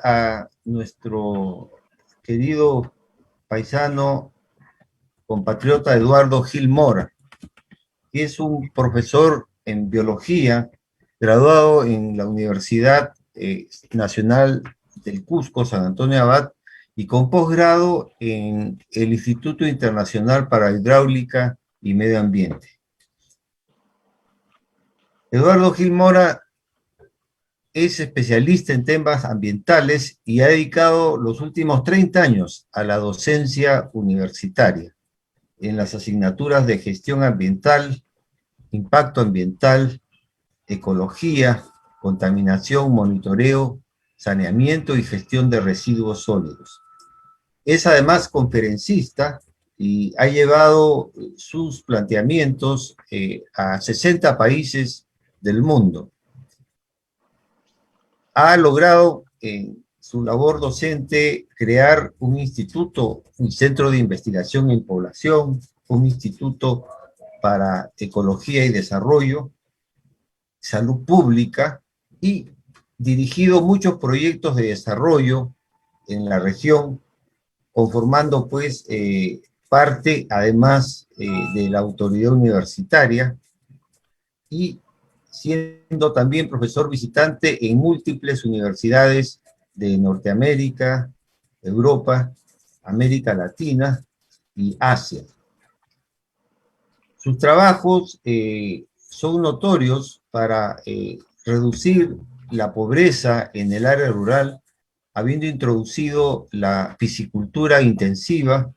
a nuestro querido paisano, compatriota Eduardo Gil Mora, que es un profesor en biología, graduado en la Universidad Nacional del Cusco, San Antonio Abad, y con posgrado en el Instituto Internacional para Hidráulica y Medio Ambiente. Eduardo Gil Mora es especialista en temas ambientales y ha dedicado los últimos 30 años a la docencia universitaria en las asignaturas de gestión ambiental, impacto ambiental, ecología, contaminación, monitoreo, saneamiento y gestión de residuos sólidos. Es además conferencista y ha llevado sus planteamientos a 60 países del mundo. Ha logrado en su labor docente crear un instituto, un centro de investigación en población, un instituto para ecología y desarrollo, salud pública, y dirigido muchos proyectos de desarrollo en la región, conformando pues parte además de la autoridad universitaria y siendo también profesor visitante en múltiples universidades de Norteamérica, Europa, América Latina y Asia. Sus trabajos son notorios para reducir la pobreza en el área rural, habiendo introducido la piscicultura intensiva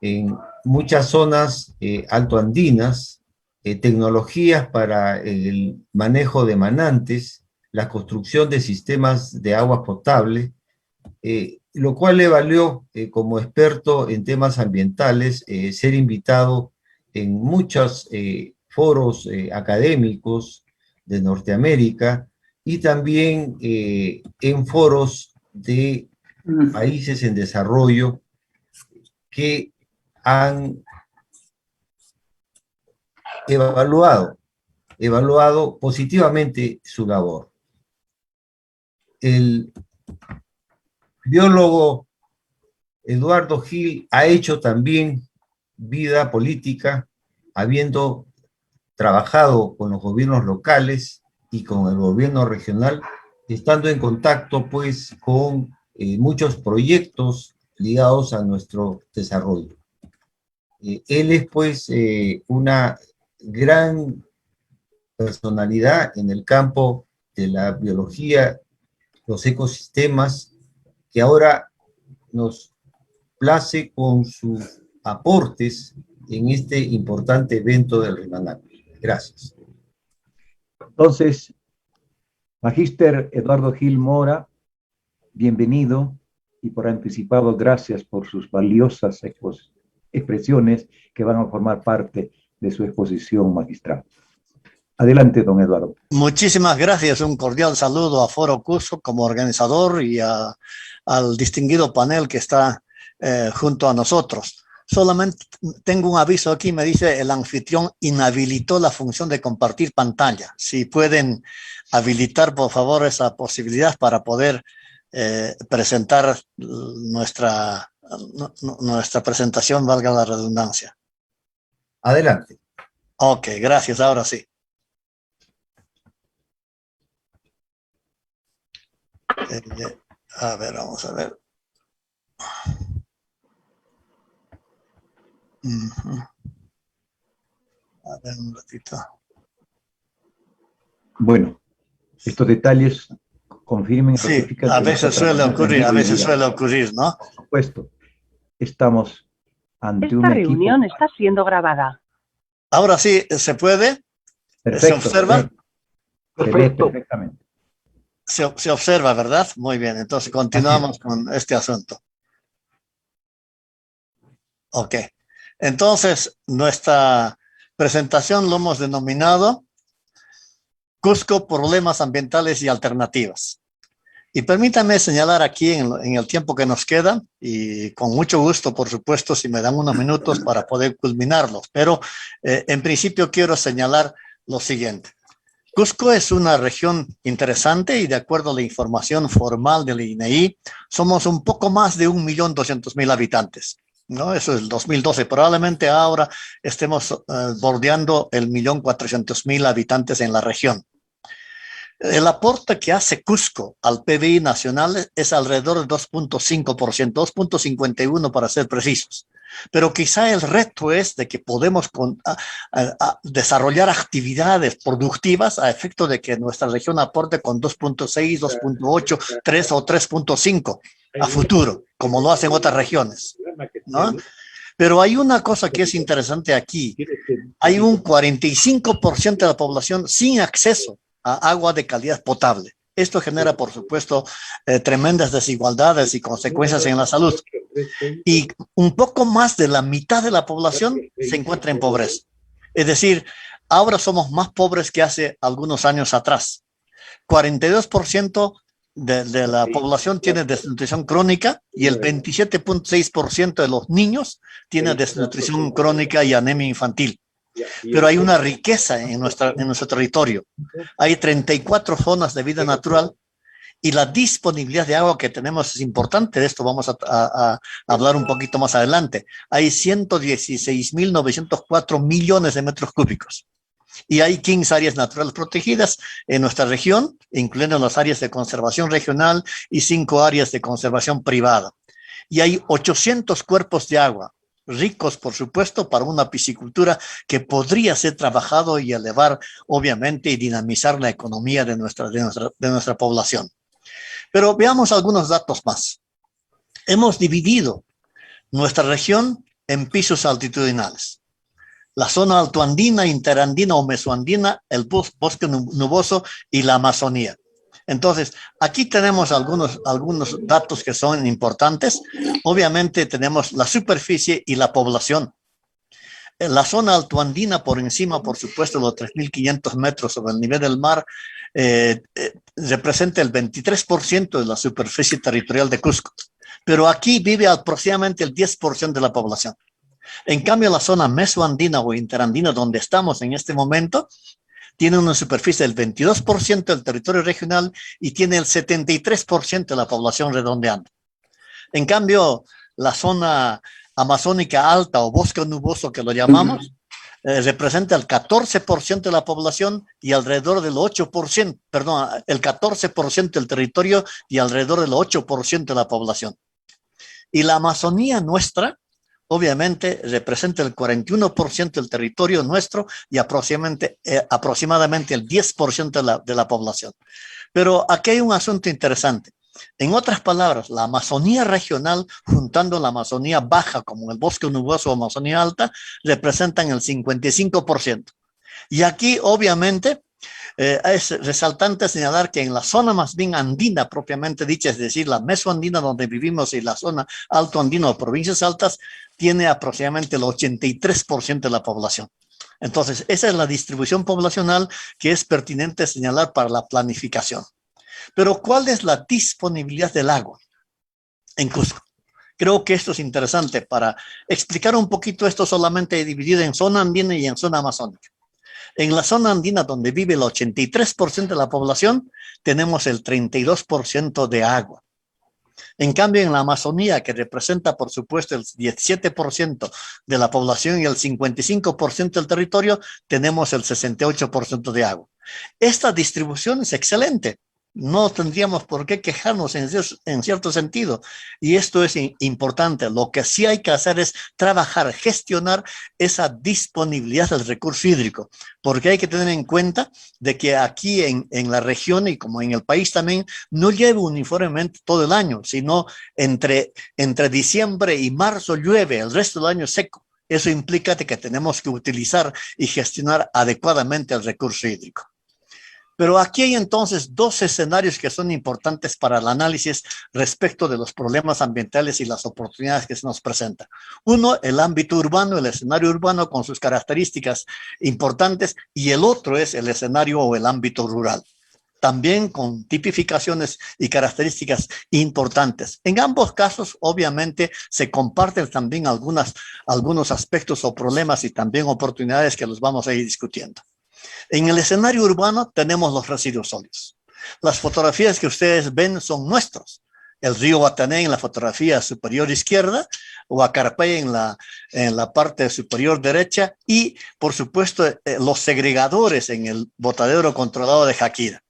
en muchas zonas altoandinas, tecnologías para el manejo de manantes, la construcción de sistemas de agua potable, lo cual le valió como experto en temas ambientales ser invitado en muchos foros académicos de Norteamérica y también en foros de países en desarrollo que han evaluado positivamente su labor. El biólogo Eduardo Gil ha hecho también vida política, habiendo trabajado con los gobiernos locales y con el gobierno regional, estando en contacto pues con muchos proyectos ligados a nuestro desarrollo. Él es pues una gran personalidad en el campo de la biología, los ecosistemas, que ahora nos place con sus aportes en este importante evento del Rimanapri. Gracias. Entonces, Magíster Eduardo Gil Mora, bienvenido y por anticipado gracias por sus valiosas expresiones que van a formar parte de su exposición magistral. Adelante, don Eduardo. Muchísimas gracias, un cordial saludo a Foro Cusco como organizador y al distinguido panel que está junto a nosotros. Solamente tengo un aviso aquí, me dice el anfitrión inhabilitó la función de compartir pantalla. Si pueden habilitar, por favor, esa posibilidad para poder presentar nuestra presentación, valga la redundancia. Adelante. Ok, gracias, ahora sí. A ver, vamos a ver. A ver un ratito. Bueno, estos detalles confirmen. Sí, a veces suele ocurrir, ¿no? Por supuesto, estamos ante Esta reunión está siendo grabada. Ahora sí, ¿se puede? Perfecto, ¿Se observa? Perfecto. Perfectamente. Se observa, ¿verdad? Muy bien, entonces continuamos con este asunto. Ok, entonces nuestra presentación lo hemos denominado Cusco, problemas ambientales y alternativas. Y permítanme señalar aquí en el tiempo que nos queda, y con mucho gusto, por supuesto, si me dan unos minutos para poder culminarlos, pero en principio quiero señalar lo siguiente. Cusco es una región interesante y de acuerdo a la información formal del INEI, somos un poco más de 1.200.000 habitantes, ¿no? Eso es el 2012. Probablemente ahora estemos bordeando el 1.400.000 habitantes en la región. El aporte que hace Cusco al PBI nacional es alrededor del 2.5%, 2.51 para ser precisos. Pero quizá el reto es de que podemos desarrollar actividades productivas a efecto de que nuestra región aporte con 2.6, 2.8, 3 o 3.5 a futuro, como lo hacen otras regiones, ¿no? Pero hay una cosa que es interesante aquí. Hay un 45% de la población sin acceso a agua de calidad potable. Esto genera, por supuesto, tremendas desigualdades y consecuencias en la salud. Y un poco más de la mitad de la población se encuentra en pobreza. Es decir, ahora somos más pobres que hace algunos años atrás. 42% de la población tiene desnutrición crónica y el 27.6% de los niños tiene desnutrición crónica y anemia infantil. Pero hay una riqueza en nuestro territorio. Hay 34 zonas de vida natural y la disponibilidad de agua que tenemos es importante. De esto vamos a hablar un poquito más adelante. Hay 116.904 millones de metros cúbicos. Y hay 15 áreas naturales protegidas en nuestra región, incluyendo las áreas de conservación regional y 5 áreas de conservación privada. Y hay 800 cuerpos de agua, ricos, por supuesto, para una piscicultura que podría ser trabajado y elevar, obviamente, y dinamizar la economía de nuestra población. Pero veamos algunos datos más. Hemos dividido nuestra región en pisos altitudinales. La zona altoandina, interandina o mesoandina, el bosque nuboso y la Amazonía. Entonces, aquí tenemos algunos datos que son importantes. Obviamente tenemos la superficie y la población. La zona altoandina por encima, por supuesto, los 3.500 metros sobre el nivel del mar, representa el 23% de la superficie territorial de Cusco. Pero aquí vive aproximadamente el 10% de la población. En cambio, la zona mesoandina o interandina, donde estamos en este momento, tiene una superficie del 22% del territorio regional y tiene el 73% de la población redondeando. En cambio, la zona amazónica alta o bosque nuboso que lo llamamos, representa el 14% de la población y alrededor del 8%, perdón, el 14% del territorio y alrededor del 8% de la población. Y la Amazonía nuestra, obviamente, representa el 41% del territorio nuestro y aproximadamente el 10% de la población. Pero aquí hay un asunto interesante. En otras palabras, la Amazonía regional, juntando la Amazonía baja como el bosque nuboso o Amazonía alta, representan el 55%. Y aquí, obviamente, es resaltante señalar que en la zona más bien andina propiamente dicha, es decir, la mesoandina donde vivimos y la zona altoandina o provincias altas, tiene aproximadamente el 83% de la población. Entonces, esa es la distribución poblacional que es pertinente señalar para la planificación. Pero, ¿cuál es la disponibilidad del agua en Cusco? Creo que esto es interesante para explicar un poquito esto solamente dividido en zona andina y en zona amazónica. En la zona andina, donde vive el 83% de la población, tenemos el 32% de agua. En cambio, en la Amazonía, que representa, por supuesto, el 17% de la población y el 55% del territorio, tenemos el 68% de agua. Esta distribución es excelente. No tendríamos por qué quejarnos en cierto sentido. Y esto es importante. Lo que sí hay que hacer es trabajar, gestionar esa disponibilidad del recurso hídrico, porque hay que tener en cuenta de que aquí en la región y como en el país también, no llueve uniformemente todo el año, sino entre diciembre y marzo llueve, el resto del año es seco. Eso implica que tenemos que utilizar y gestionar adecuadamente el recurso hídrico. Pero aquí hay entonces dos escenarios que son importantes para el análisis respecto de los problemas ambientales y las oportunidades que se nos presentan. Uno, el ámbito urbano, el escenario urbano con sus características importantes, y el otro es el escenario o el ámbito rural, también con tipificaciones y características importantes. En ambos casos, obviamente, se comparten también algunos aspectos o problemas y también oportunidades que los vamos a ir discutiendo. En el escenario urbano tenemos los residuos sólidos. Las fotografías que ustedes ven son nuestros. El río Guatané en la fotografía superior izquierda, Huacarpey en la parte superior derecha y, por supuesto, los segregadores en el botadero controlado de Jaquira.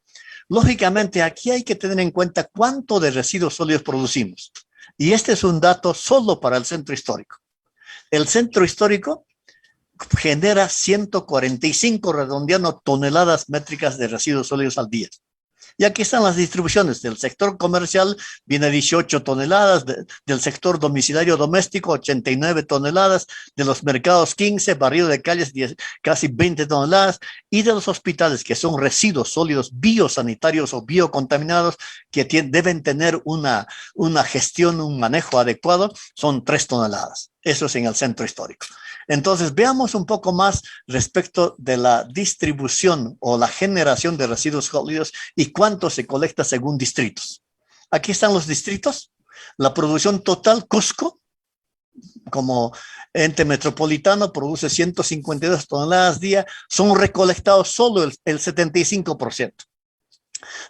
Lógicamente, aquí hay que tener en cuenta cuánto de residuos sólidos producimos. Y este es un dato solo para el centro histórico. El centro histórico genera 145 redondeando toneladas métricas de residuos sólidos al día. Y aquí están las distribuciones. Del sector comercial viene 18 toneladas, del sector domiciliario doméstico 89 toneladas, de los mercados 15, barrido de calles 10, casi 20 toneladas, y de los hospitales, que son residuos sólidos biosanitarios o biocontaminados, que deben tener una gestión, un manejo adecuado, son 3 toneladas. Eso es en el centro histórico. Entonces, veamos un poco más respecto de la distribución o la generación de residuos sólidos y cuánto se colecta según distritos. Aquí están los distritos. La producción total, Cusco, como ente metropolitano, produce 152 toneladas día. Son recolectados solo el 75%.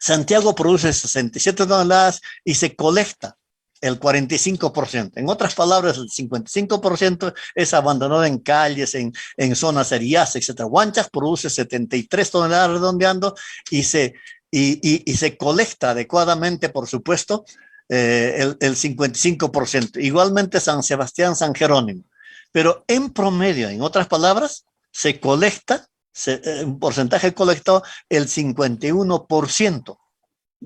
Santiago produce 67 toneladas y se colecta el 45%. En otras palabras, el 55% es abandonado en calles, en zonas eriadas, etc. Huanchas produce 73 toneladas redondeando y se colecta adecuadamente, por supuesto, el 55%. Igualmente San Sebastián, San Jerónimo. Pero en promedio, en otras palabras, se colecta, un porcentaje colectado, el 51%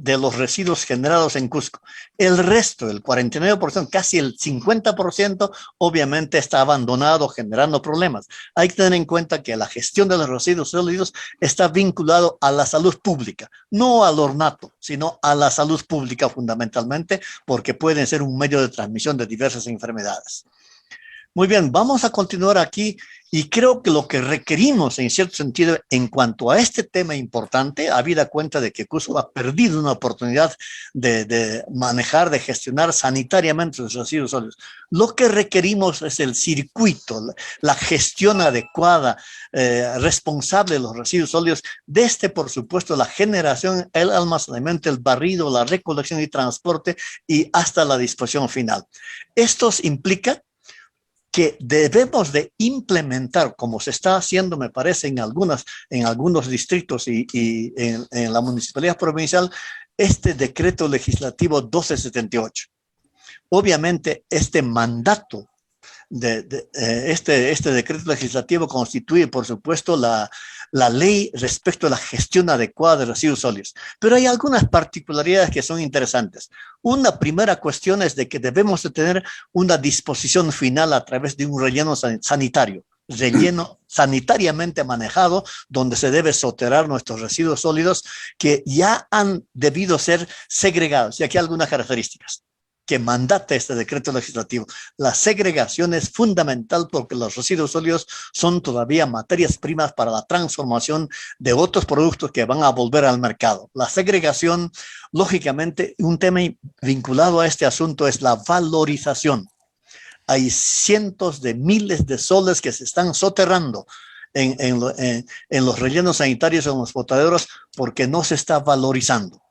de los residuos generados en Cusco. El resto, el 49%, casi el 50%, obviamente está abandonado, generando problemas. Hay que tener en cuenta que la gestión de los residuos sólidos está vinculado a la salud pública, no al ornato, sino a la salud pública fundamentalmente, porque pueden ser un medio de transmisión de diversas enfermedades. Muy bien, vamos a continuar aquí y creo que lo que requerimos en cierto sentido en cuanto a este tema importante, habida cuenta de que Cusco ha perdido una oportunidad de manejar, de gestionar sanitariamente los residuos sólidos. Lo que requerimos es el circuito, la gestión adecuada, responsable de los residuos sólidos, desde por supuesto la generación, el almacenamiento, el barrido, la recolección y transporte y hasta la disposición final. Esto implica que debemos de implementar, como se está haciendo, me parece, en algunos distritos y en la municipalidad provincial, este decreto legislativo 1278. Obviamente, este mandato, este decreto legislativo constituye, por supuesto, la ley respecto a la gestión adecuada de residuos sólidos. Pero hay algunas particularidades que son interesantes. Una primera cuestión es de que debemos de tener una disposición final a través de un relleno sanitario, relleno sanitariamente manejado, donde se debe soterrar nuestros residuos sólidos que ya han debido ser segregados. Y aquí hay algunas características que mandata este decreto legislativo. La segregación es fundamental porque los residuos sólidos son todavía materias primas para la transformación de otros productos que van a volver al mercado. La segregación, lógicamente, un tema vinculado a este asunto es la valorización. Hay cientos de miles de soles que se están soterrando en los rellenos sanitarios o en los botaderos porque no se está valorizando.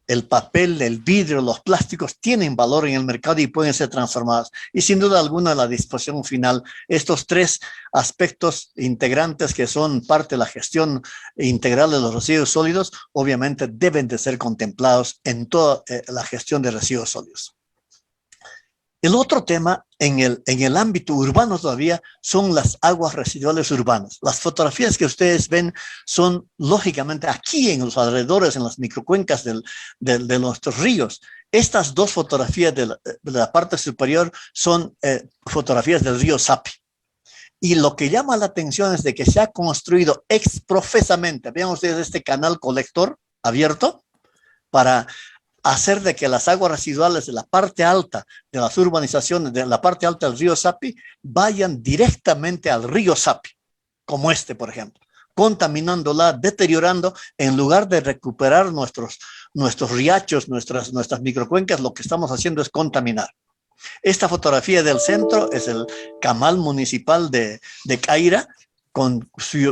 El papel, el vidrio, los plásticos tienen valor en el mercado y pueden ser transformados. Y sin duda alguna la disposición final, estos tres aspectos integrantes que son parte de la gestión integral de los residuos sólidos, obviamente deben de ser contemplados en toda la gestión de residuos sólidos. El otro tema en el ámbito urbano todavía son las aguas residuales urbanas. Las fotografías que ustedes ven son lógicamente aquí en los alrededores, en las microcuencas de nuestros ríos. Estas dos fotografías de la parte superior son fotografías del río Sapi. Y lo que llama la atención es de que se ha construido exprofesamente, vean ustedes este canal colector abierto para hacer de que las aguas residuales de la parte alta de las urbanizaciones, de la parte alta del río Sapi, vayan directamente al río Sapi, como este, por ejemplo, contaminándola, deteriorando, en lugar de recuperar nuestros riachos, nuestras microcuencas, lo que estamos haciendo es contaminar. Esta fotografía del centro es el camal municipal de Caira,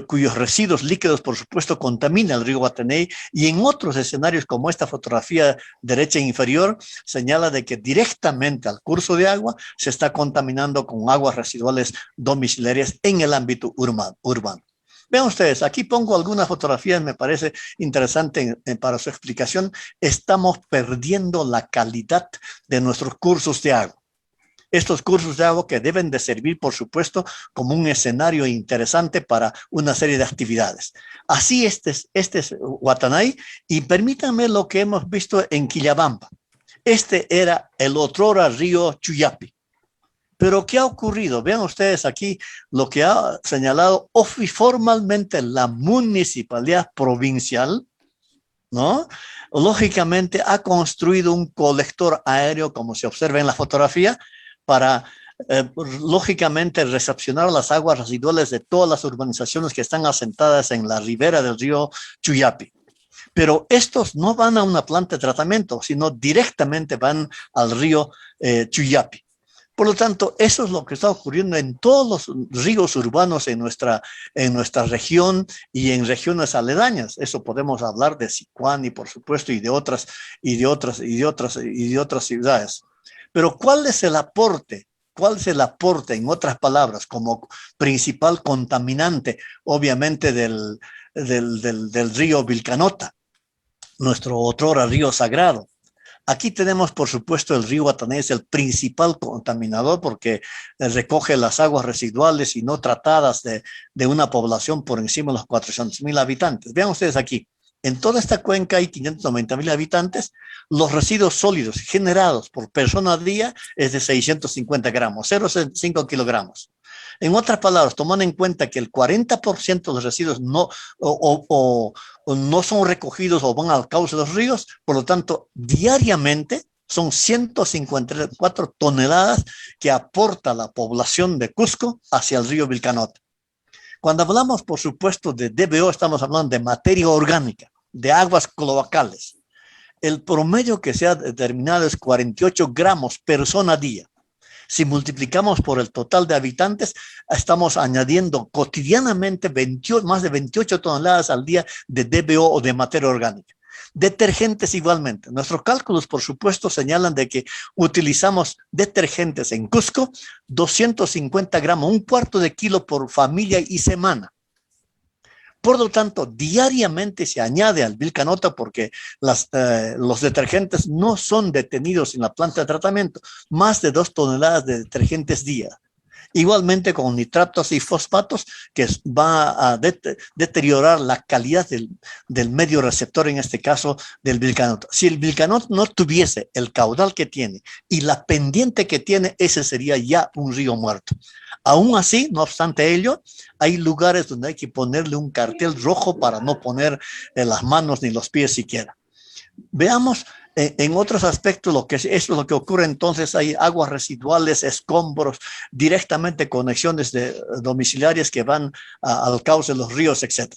cuyos residuos líquidos, por supuesto, contaminan el río Guatané, y en otros escenarios como esta fotografía derecha inferior señala de que directamente al curso de agua se está contaminando con aguas residuales domiciliarias en el ámbito urbano. Vean ustedes, aquí pongo algunas fotografías, me parece interesante para su explicación. Estamos perdiendo la calidad de nuestros cursos de agua. Estos cursos de agua que deben de servir, por supuesto, como un escenario interesante para una serie de actividades. Así este es Guatané, y permítanme lo que hemos visto en Quillabamba. Este era el otrora río Chuyapi. Pero ¿qué ha ocurrido? Vean ustedes aquí lo que ha señalado formalmente la municipalidad provincial, ¿no? Lógicamente ha construido un colector aéreo, como se observa en la fotografía, para lógicamente recepcionar las aguas residuales de todas las urbanizaciones que están asentadas en la ribera del río Chuyapi. Pero estos no van a una planta de tratamiento, sino directamente van al río Chuyapi. Por lo tanto, eso es lo que está ocurriendo en todos los ríos urbanos en nuestra región y en regiones aledañas. Eso podemos hablar de Sicuani, por supuesto, y de otras ciudades. Pero ¿cuál es el aporte? ¿Cuál es el aporte, en otras palabras, como principal contaminante, obviamente, del río Vilcanota, nuestro otrora río sagrado? Aquí tenemos, por supuesto, el río Guatané es el principal contaminador porque recoge las aguas residuales y no tratadas de una población por encima de los 400,000 habitantes. Vean ustedes aquí, en toda esta cuenca hay 590,000 habitantes. Los residuos sólidos generados por persona al día es de 650 gramos, 0,5 kilogramos. En otras palabras, tomando en cuenta que el 40% de los residuos no son recogidos o van al cauce de los ríos, por lo tanto, diariamente son 154 toneladas que aporta la población de Cusco hacia el río Vilcanota. Cuando hablamos, por supuesto, de DBO, estamos hablando de materia orgánica, de aguas cloacales. El promedio que se ha determinado es 48 gramos persona día. Si multiplicamos por el total de habitantes, estamos añadiendo cotidianamente más de 28 toneladas al día de DBO o de materia orgánica. Detergentes igualmente. Nuestros cálculos, por supuesto, señalan de que utilizamos detergentes en Cusco, 250 gramos, un cuarto de kilo por familia y semana. Por lo tanto, diariamente se añade al Vilcanota porque los detergentes no son detenidos en la planta de tratamiento, más de 2 toneladas de detergentes día. Igualmente con nitratos y fosfatos que va a deteriorar la calidad del medio receptor, en este caso del Vilcanota. Si el Vilcanota no tuviese el caudal que tiene y la pendiente que tiene, ese sería ya un río muerto. Aún así, no obstante ello, hay lugares donde hay que ponerle un cartel rojo para no poner las manos ni los pies siquiera. Veamos en otros aspectos eso es lo que ocurre. Entonces hay aguas residuales, escombros, directamente conexiones domiciliarias que van al cauce de los ríos, etc.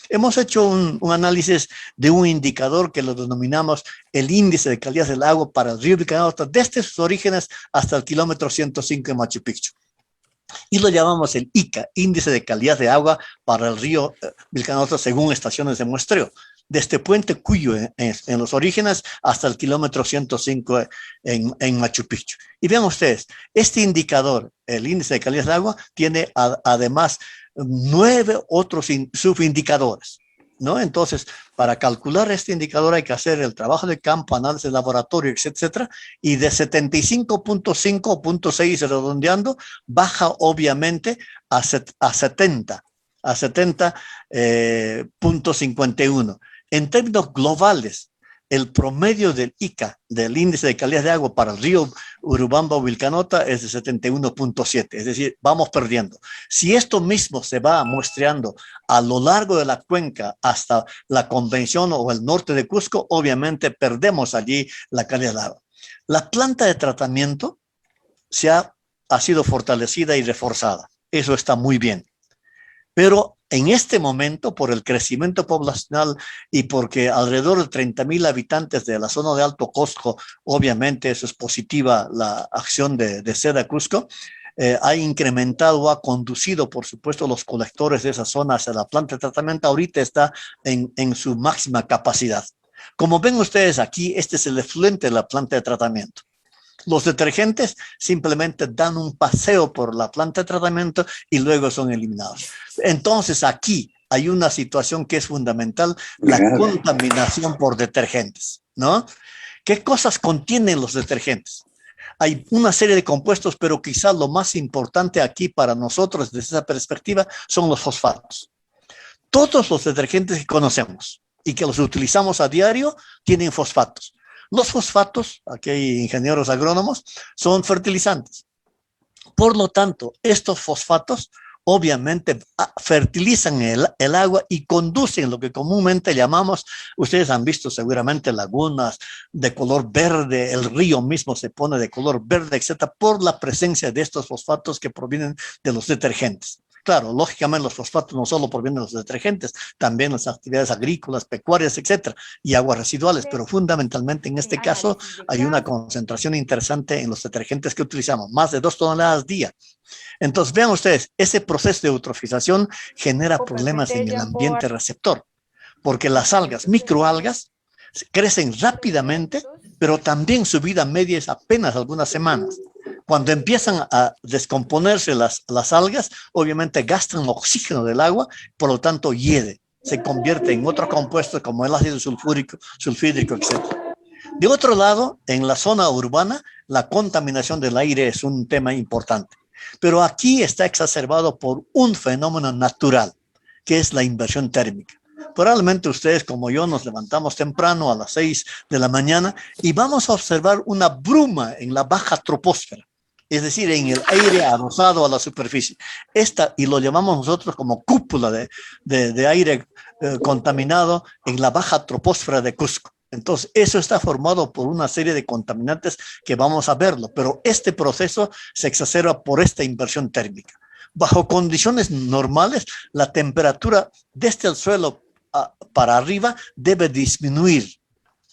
Hemos hecho un análisis de un indicador que lo denominamos el índice de calidad del agua para el río Vilcanota desde sus orígenes hasta el kilómetro 105 en Machu Picchu. Y lo llamamos el ICA, Índice de Calidad de Agua para el río Vilcanota según estaciones de muestreo, desde Puente Cuyo en los orígenes hasta el kilómetro 105 en Machu Picchu. Y vean ustedes, este indicador, el Índice de Calidad de Agua, tiene además 9 otros subindicadores, ¿no? Entonces, para calcular este indicador hay que hacer el trabajo de campo, análisis de laboratorio, etcétera, y de 75.5 o 0.6 redondeando, baja obviamente a 70.51. En términos globales, el promedio del ICA, del índice de calidad de agua para el río Urubamba o Vilcanota, es de 71.7, es decir, vamos perdiendo. Si esto mismo se va muestreando a lo largo de la cuenca hasta la convención o el norte de Cusco, obviamente perdemos allí la calidad de agua. La planta de tratamiento ha sido fortalecida y reforzada. Eso está muy bien. Pero en este momento, por el crecimiento poblacional y porque alrededor de 30,000 habitantes de la zona de Alto Cusco, obviamente eso es positiva la acción de SEDA Cusco, ha incrementado, ha conducido, por supuesto, los colectores de esa zona hacia la planta de tratamiento. Ahorita está en su máxima capacidad. Como ven ustedes aquí, este es el efluente de la planta de tratamiento. Los detergentes simplemente dan un paseo por la planta de tratamiento y luego son eliminados. Entonces aquí hay una situación que es fundamental, la contaminación por detergentes, ¿no? ¿Qué cosas contienen los detergentes? Hay una serie de compuestos, pero quizás lo más importante aquí para nosotros desde esa perspectiva son los fosfatos. Todos los detergentes que conocemos y que los utilizamos a diario tienen fosfatos. Los fosfatos, aquí hay ingenieros agrónomos, son fertilizantes. Por lo tanto, estos fosfatos obviamente fertilizan el agua y conducen lo que comúnmente llamamos, ustedes han visto seguramente lagunas de color verde, el río mismo se pone de color verde, etcétera, por la presencia de estos fosfatos que provienen de los detergentes. Claro, lógicamente los fosfatos no solo provienen de los detergentes, también las actividades agrícolas, pecuarias, etcétera, y aguas residuales, pero fundamentalmente en este caso hay una concentración interesante en los detergentes que utilizamos, más de 2 toneladas día. Entonces, vean ustedes, ese proceso de eutrofización genera problemas en el ambiente receptor, porque las algas, microalgas, crecen rápidamente, pero también su vida media es apenas algunas semanas. Cuando empiezan a descomponerse las algas, obviamente gastan oxígeno del agua, por lo tanto hiede, se convierte en otro compuesto como el ácido sulfídrico, etc. De otro lado, en la zona urbana, la contaminación del aire es un tema importante. Pero aquí está exacerbado por un fenómeno natural, que es la inversión térmica. Probablemente ustedes, como yo, nos levantamos temprano a las 6 de la mañana y vamos a observar una bruma en la baja troposfera, es decir, en el aire arrojado a la superficie. Y lo llamamos nosotros como cúpula de aire contaminado en la baja troposfera de Cusco. Entonces, eso está formado por una serie de contaminantes que vamos a verlo, pero este proceso se exacerba por esta inversión térmica. Bajo condiciones normales, la temperatura desde el suelo para arriba debe disminuir.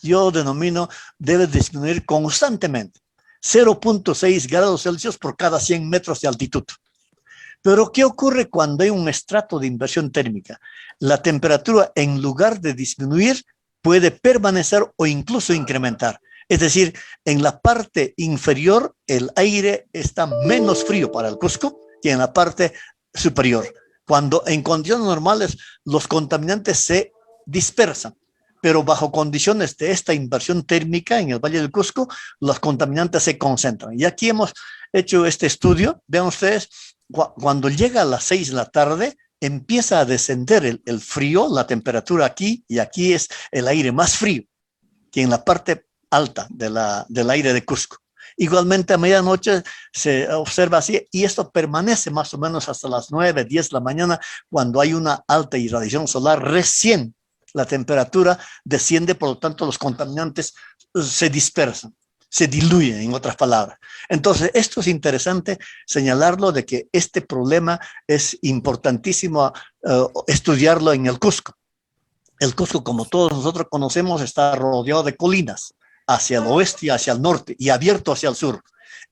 Yo denomino, debe disminuir constantemente. 0.6 grados Celsius por cada 100 metros de altitud. Pero, ¿qué ocurre cuando hay un estrato de inversión térmica? La temperatura, en lugar de disminuir, puede permanecer o incluso incrementar. Es decir, en la parte inferior el aire está menos frío para el Cusco que en la parte superior. Cuando en condiciones normales los contaminantes se dispersan, pero bajo condiciones de esta inversión térmica en el Valle del Cusco, los contaminantes se concentran. Y aquí hemos hecho este estudio. Vean ustedes, cuando llega a las 6 de la tarde, empieza a descender el frío, la temperatura aquí, y aquí es el aire más frío que en la parte alta del aire de Cusco. Igualmente a medianoche se observa así, y esto permanece más o menos hasta las 9, 10 de la mañana, cuando hay una alta irradiación solar. Recién la temperatura desciende, por lo tanto los contaminantes se dispersan, se diluyen, en otras palabras. Entonces, esto es interesante señalarlo, de que este problema es importantísimo estudiarlo en el Cusco. El Cusco, como todos nosotros conocemos, está rodeado de colinas, hacia el oeste y hacia el norte, y abierto hacia el sur.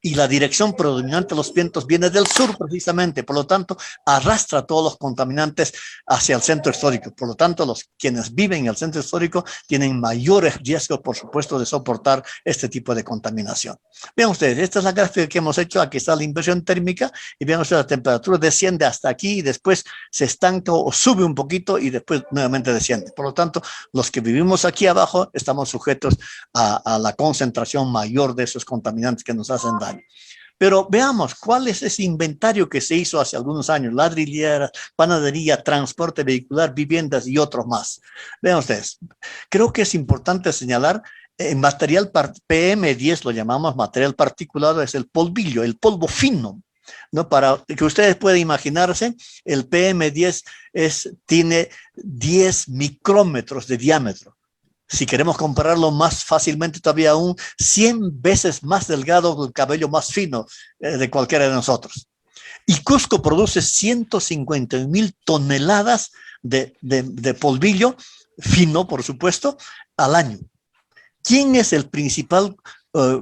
Y la dirección predominante de los vientos viene del sur precisamente, por lo tanto, arrastra todos los contaminantes hacia el centro histórico. Por lo tanto, quienes viven en el centro histórico tienen mayores riesgos, por supuesto, de soportar este tipo de contaminación. Vean ustedes, esta es la gráfica que hemos hecho. Aquí está la inversión térmica, y vean ustedes, la temperatura desciende hasta aquí y después se estanca o sube un poquito y después nuevamente desciende. Por lo tanto, los que vivimos aquí abajo estamos sujetos a la concentración mayor de esos contaminantes que nos hacen daño. Pero veamos cuál es ese inventario que se hizo hace algunos años: ladrilleras, panadería, transporte vehicular, viviendas y otros más. Vean ustedes, creo que es importante señalar, en material PM10 lo llamamos material particulado, es el polvillo, el polvo fino, ¿no? Para que ustedes puedan imaginarse, el PM10 tiene 10 micrómetros de diámetro. Si queremos compararlo más fácilmente todavía, aún 100 veces más delgado que el cabello más fino de cualquiera de nosotros. Y Cusco produce 150,000 toneladas de polvillo fino, por supuesto, al año. ¿Quién es el principal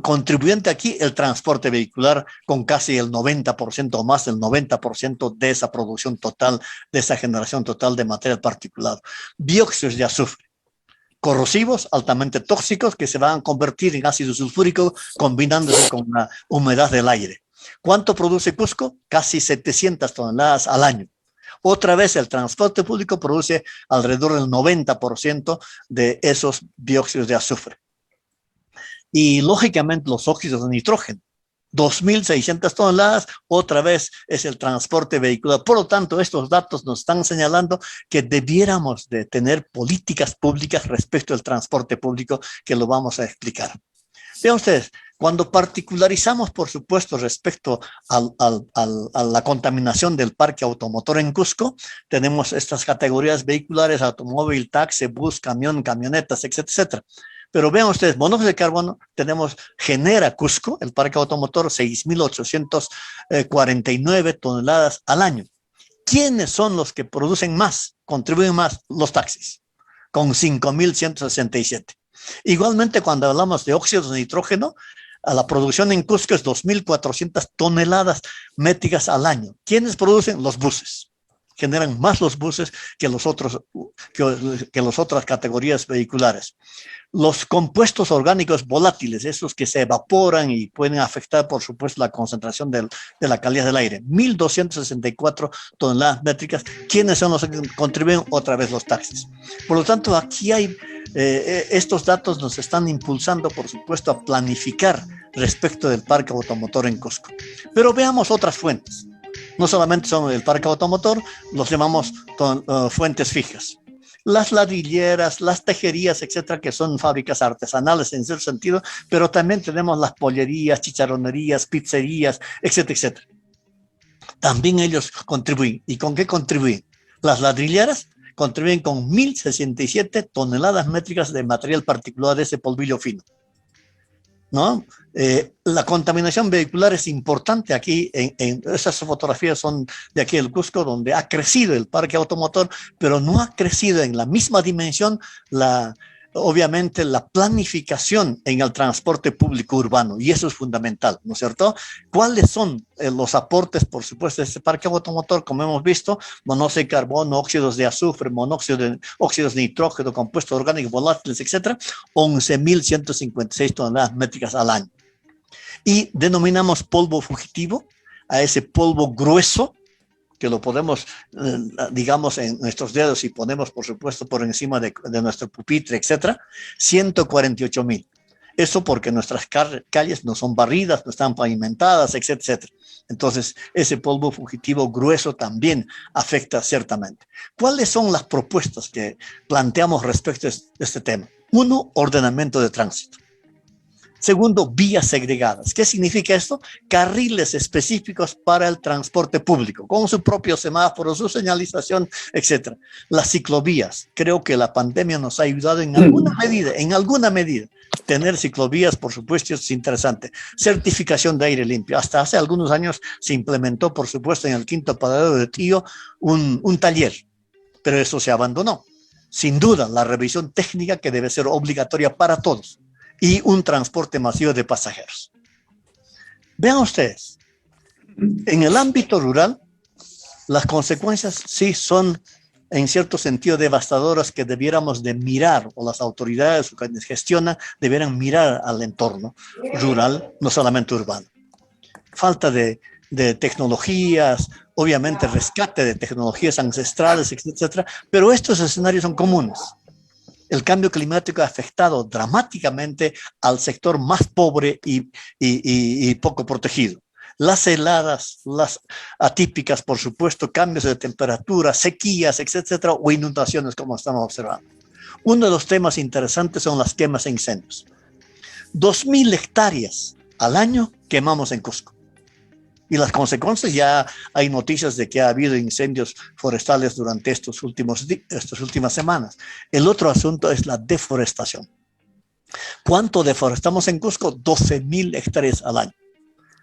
contribuyente aquí el transporte vehicular con casi el 90% o más del 90% de esa producción total, de esa generación total de material particulado. Dióxidos de azufre, corrosivos, altamente tóxicos, que se van a convertir en ácido sulfúrico combinándose con la humedad del aire. ¿Cuánto produce Cusco? Casi 700 toneladas al año. Otra vez el transporte público produce alrededor del 90% de esos dióxidos de azufre. Y lógicamente los óxidos de nitrógeno, 2.600 toneladas, otra vez es el transporte vehicular. Por lo tanto, estos datos nos están señalando que debiéramos de tener políticas públicas respecto al transporte público, que lo vamos a explicar. Vean ustedes, cuando particularizamos, por supuesto, respecto a la contaminación del parque automotor en Cusco, tenemos estas categorías vehiculares: automóvil, taxi, bus, camión, camionetas, etcétera. Pero vean ustedes, monóxido de carbono genera Cusco, el parque automotor, 6.849 toneladas al año. ¿Quiénes son los que producen más, contribuyen más? Los taxis, con 5.167. Igualmente, cuando hablamos de óxidos de nitrógeno, a la producción en Cusco es 2.400 toneladas métricas al año. ¿Quiénes producen? Los buses. Generan más los buses que las otras categorías vehiculares. Los compuestos orgánicos volátiles, esos que se evaporan y pueden afectar, por supuesto, la concentración de la calidad del aire. 1.264 toneladas métricas. ¿Quiénes son los que contribuyen? Otra vez los taxis. Por lo tanto, aquí hay estos datos nos están impulsando, por supuesto, a planificar respecto del parque automotor en Cusco. Pero veamos otras fuentes. No solamente son el parque automotor, los llamamos fuentes fijas. Las ladrilleras, las tejerías, etcétera, que son fábricas artesanales en cierto sentido, pero también tenemos las pollerías, chicharronerías, pizzerías, etcétera, etcétera. También ellos contribuyen. ¿Y con qué contribuyen? Las ladrilleras contribuyen con 1.067 toneladas métricas de material particular de ese polvillo fino, ¿no? La contaminación vehicular es importante aquí. Esas fotografías son de aquí del Cusco, donde ha crecido el parque automotor, pero no ha crecido en la misma dimensión obviamente la planificación en el transporte público urbano, y eso es fundamental, ¿no es cierto? ¿Cuáles son los aportes, por supuesto, de este parque automotor? Como hemos visto, monóxido de carbono, óxidos de azufre, óxidos de nitrógeno, compuestos orgánicos volátiles, etcétera, 11.156 toneladas métricas al año. Y denominamos polvo fugitivo a ese polvo grueso, que lo podemos, digamos, en nuestros dedos y ponemos, por supuesto, por encima de nuestro pupitre, etcétera, 148.000. Eso porque nuestras calles no son barridas, no están pavimentadas, etcétera, etcétera. Entonces, ese polvo fugitivo grueso también afecta ciertamente. ¿Cuáles son las propuestas que planteamos respecto a este tema? Uno, ordenamiento de tránsito. Segundo, vías segregadas. ¿Qué significa esto? Carriles específicos para el transporte público, con su propio semáforo, su señalización, etc. Las ciclovías. Creo que la pandemia nos ha ayudado en alguna medida. Tener ciclovías, por supuesto, es interesante. Certificación de aire limpio. Hasta hace algunos años se implementó, por supuesto, en el Quinto Paradero de Tío, un taller, pero eso se abandonó. Sin duda, la revisión técnica que debe ser obligatoria para todos. Y un transporte masivo de pasajeros. Vean ustedes, en el ámbito rural, las consecuencias sí son en cierto sentido devastadoras, que debiéramos de mirar, o las autoridades que gestionan debieran mirar al entorno rural, no solamente urbano. Falta de tecnologías, obviamente rescate de tecnologías ancestrales, etcétera, pero estos escenarios son comunes. El cambio climático ha afectado dramáticamente al sector más pobre y poco protegido. Las heladas, las atípicas, por supuesto, cambios de temperatura, sequías, etcétera, o inundaciones, como estamos observando. Uno de los temas interesantes son las quemas e incendios. 2.000 hectáreas al año quemamos en Cusco. Y las consecuencias, ya hay noticias de que ha habido incendios forestales durante estas últimas semanas. El otro asunto es la deforestación. ¿Cuánto deforestamos en Cusco? 12.000 hectáreas al año.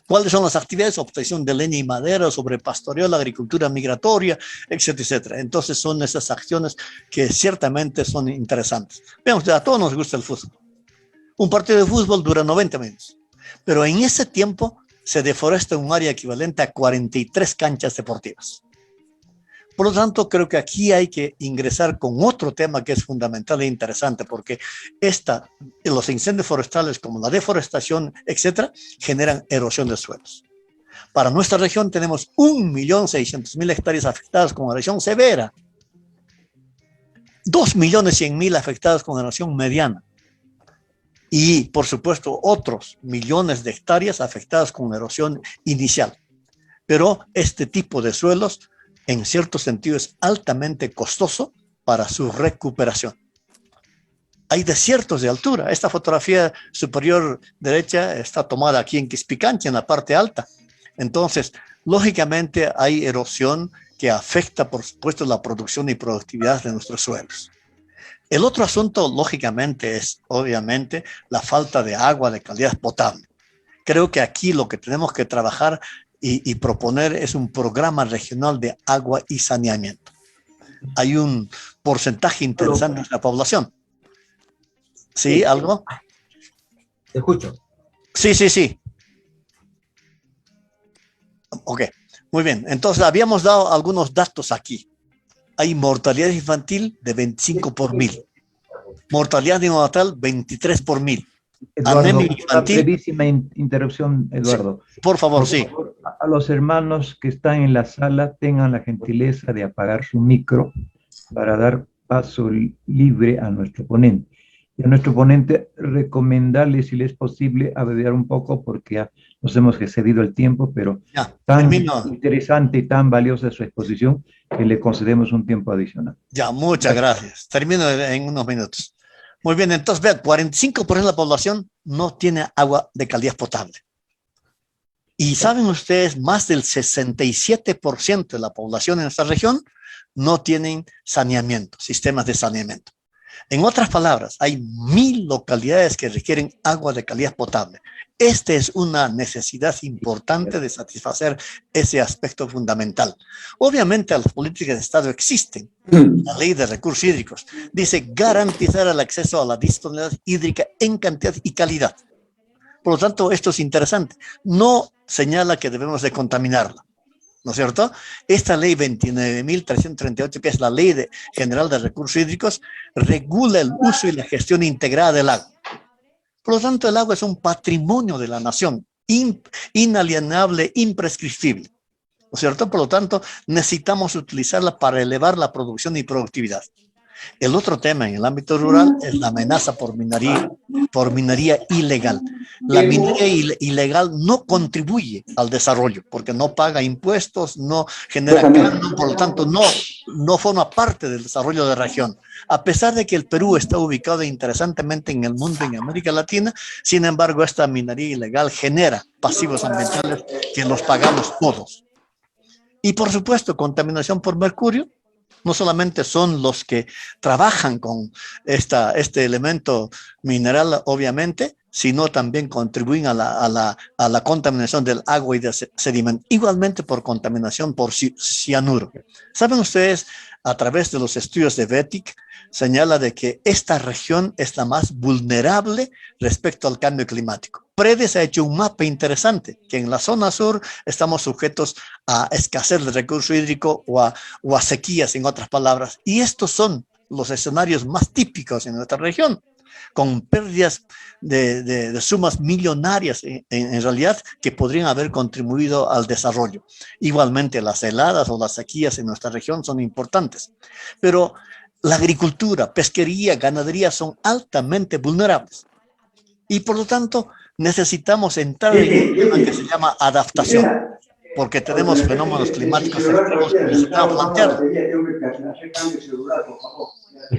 ¿Cuáles son las actividades? Obtención de leña y madera, sobrepastoreo, la agricultura migratoria, etcétera, etcétera. Entonces son esas acciones que ciertamente son interesantes. Veamos, a todos nos gusta el fútbol. Un partido de fútbol dura 90 minutos. Pero en ese tiempo se deforesta un área equivalente a 43 canchas deportivas. Por lo tanto, creo que aquí hay que ingresar con otro tema que es fundamental e interesante, porque los incendios forestales, como la deforestación, etcétera, generan erosión de suelos. Para nuestra región tenemos 1.600.000 hectáreas afectadas con erosión severa, 2.100.000 afectadas con erosión mediana y, por supuesto, otros millones de hectáreas afectadas con erosión inicial. Pero este tipo de suelos, en cierto sentido, es altamente costoso para su recuperación. Hay desiertos de altura. Esta fotografía superior derecha está tomada aquí en Quispicanchi, en la parte alta. Entonces, lógicamente hay erosión que afecta, por supuesto, la producción y productividad de nuestros suelos. El otro asunto, lógicamente, es obviamente la falta de agua de calidad potable. Creo que aquí lo que tenemos que trabajar y proponer es un programa regional de agua y saneamiento. Hay un porcentaje interesante de la población. ¿Sí? ¿Algo? Te escucho. Sí. Ok, muy bien. Entonces, habíamos dado algunos datos aquí. Hay mortalidad infantil de 25 por 1.000. Mortalidad neonatal, 23 por 1.000. Eduardo, Anemia una infantil. brevísima interrupción, Eduardo. Sí, por favor, sí. A los hermanos que están en la sala, tengan la gentileza de apagar su micro para dar paso libre a nuestro ponente. Y a nuestro ponente recomendarle, si le es posible, abreviar un poco porque ya nos hemos excedido el tiempo, pero Ya, tan termino. interesante y tan valiosa su exposición que le concedemos un tiempo adicional. Ya, muchas gracias. Termino en unos minutos. Muy bien, entonces vean, 45% de la población no tiene agua de calidad potable. Y saben ustedes, más del 67% de la población en esta región no tienen saneamiento, sistemas de saneamiento. En otras palabras, hay 1.000 localidades que requieren agua de calidad potable. Esta es una necesidad importante de satisfacer ese aspecto fundamental. Obviamente, las políticas de Estado existen. La ley de recursos hídricos dice garantizar el acceso a la disponibilidad hídrica en cantidad y calidad. Por lo tanto, esto es interesante. No señala que debemos de contaminarla, ¿no es cierto? Esta ley 29.338, que es la ley general de recursos hídricos, regula el uso y la gestión integrada del agua. Por lo tanto, el agua es un patrimonio de la nación, inalienable, imprescriptible, ¿no es cierto? Por lo tanto, necesitamos utilizarla para elevar la producción y productividad. El otro tema en el ámbito rural es la amenaza por minería ilegal. La minería ilegal no contribuye al desarrollo porque no paga impuestos, no genera canon, por lo tanto no forma parte del desarrollo de la región. A pesar de que el Perú está ubicado interesantemente en el mundo, en América Latina, sin embargo, esta minería ilegal genera pasivos ambientales que los pagamos todos. Y por supuesto, contaminación por mercurio. No solamente son los que trabajan con este elemento mineral, obviamente, sino también contribuyen a la contaminación del agua y del sedimento. Igualmente por contaminación por cianuro. ¿Saben ustedes, a través de los estudios de VETIC, señala de que esta región es la más vulnerable respecto al cambio climático? Predes ha hecho un mapa interesante, que en la zona sur estamos sujetos a escasez de recurso hídrico o a sequías, en otras palabras. Y estos son los escenarios más típicos en nuestra región, con pérdidas de sumas millonarias en realidad que podrían haber contribuido al desarrollo. Igualmente las heladas o las sequías en nuestra región son importantes. Pero la agricultura, pesquería, ganadería son altamente vulnerables. Y por lo tanto, necesitamos entrar en un tema que se llama adaptación, porque tenemos fenómenos climáticos extremos que necesitamos plantear.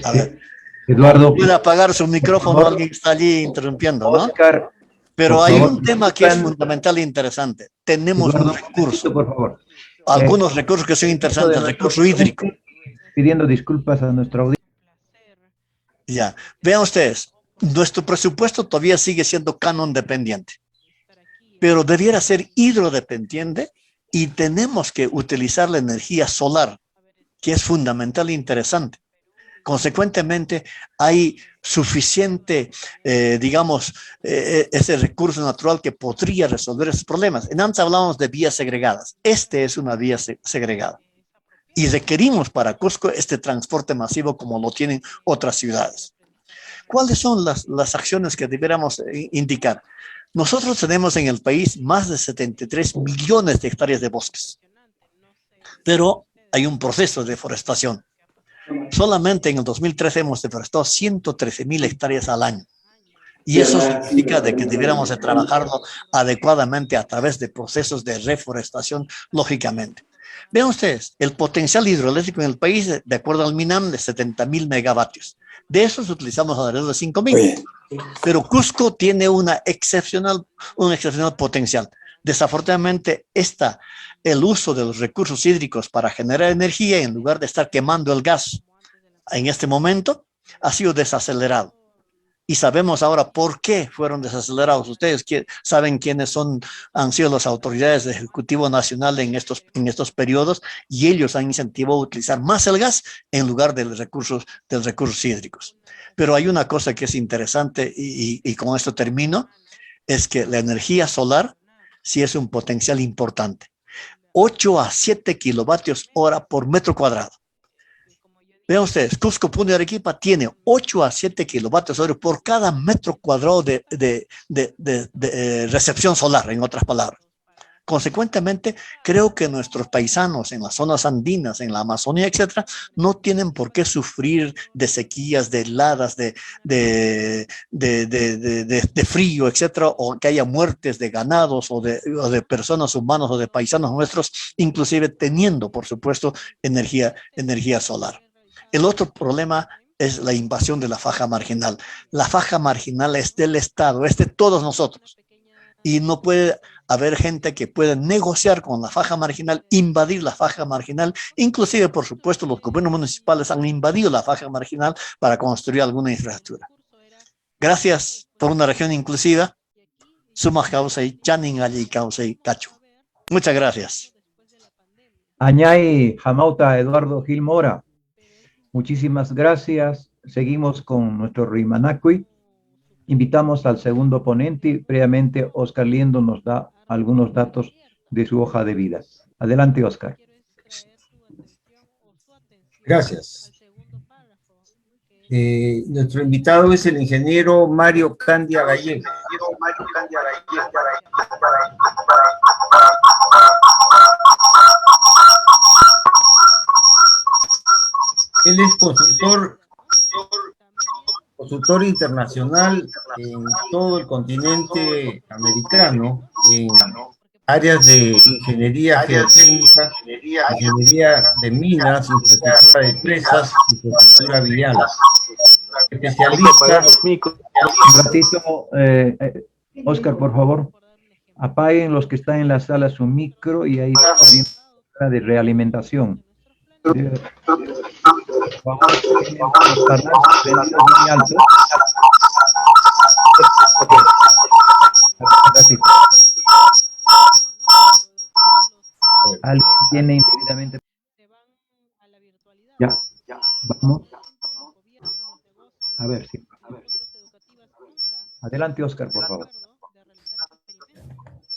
A ver, Eduardo, puede apagar su micrófono, alguien está allí interrumpiendo, ¿no? Oscar, pero hay un tema que es fundamental e interesante. Tenemos Eduardo, un recurso, por favor. algunos recursos que son interesantes, el recurso hídrico. Pidiendo disculpas a nuestra audiencia. Ya, vean ustedes, nuestro presupuesto todavía sigue siendo canon dependiente, pero debiera ser hidrodependiente y tenemos que utilizar la energía solar, que es fundamental e interesante. Consecuentemente, hay suficiente, ese recurso natural que podría resolver esos problemas. En antes hablábamos de vías segregadas. Este es una vía segregada. Y requerimos para Cusco este transporte masivo como lo tienen otras ciudades. ¿Cuáles son las acciones que deberíamos indicar? Nosotros tenemos en el país más de 73 millones de hectáreas de bosques, pero hay un proceso de deforestación. Solamente en el 2013 hemos deforestado 113,000 hectáreas al año. Y eso significa de que debiéramos de trabajarlo adecuadamente a través de procesos de reforestación, lógicamente. Vean ustedes, el potencial hidroeléctrico en el país, de acuerdo al MINAM, de 70,000 megavatios. De esos utilizamos alrededor de 5,000. Pero Cusco tiene un excepcional potencial. Desafortunadamente, el uso de los recursos hídricos para generar energía, en lugar de estar quemando el gas en este momento, ha sido desacelerado. Y sabemos ahora por qué fueron desacelerados. Ustedes saben quiénes han sido las autoridades del Ejecutivo Nacional en estos periodos, y ellos han incentivado a utilizar más el gas en lugar de los recursos hídricos. Pero hay una cosa que es interesante, y con esto termino, es que la energía solar sí es un potencial importante. 8 a 7 kilovatios hora por metro cuadrado. Vean ustedes, Cusco, Puno y Arequipa tiene 8 a 7 kilovatios hora por cada metro cuadrado de recepción solar, en otras palabras. Consecuentemente, creo que nuestros paisanos en las zonas andinas, en la Amazonía, etcétera, no tienen por qué sufrir de sequías, de heladas, de frío, etcétera, o que haya muertes de ganados o de personas humanas o de paisanos nuestros, inclusive teniendo, por supuesto, energía solar. El otro problema es la invasión de la faja marginal. La faja marginal es del Estado, es de todos nosotros. Y no puede haber gente que pueda negociar con la faja marginal, invadir la faja marginal. Inclusive, por supuesto, los gobiernos municipales han invadido la faja marginal para construir alguna infraestructura. Gracias por una región inclusiva. Suma causa y chanin allí causa y cacho. Muchas gracias. Añay Jamauta Eduardo Gil Mora. Muchísimas gracias. Seguimos con nuestro Rimanacui. Invitamos al segundo ponente. Previamente, Oscar Liendo nos da algunos datos de su hoja de vida. Adelante, Oscar. Gracias. Nuestro invitado es el ingeniero Mario Candia Gallego. Él es consultor internacional en todo el continente americano, en áreas de ingeniería geotécnica, ingeniería de minas, infraestructura de presas, infraestructura vial. Especialista. Un ratito, Oscar, por favor, apaguen los que están en la sala su micro y ahí está bien de realimentación. Vamos los canales muy altos. Alguien tiene indebidamente. Ya, vamos. A ver, sí. Adelante, Oscar, por favor.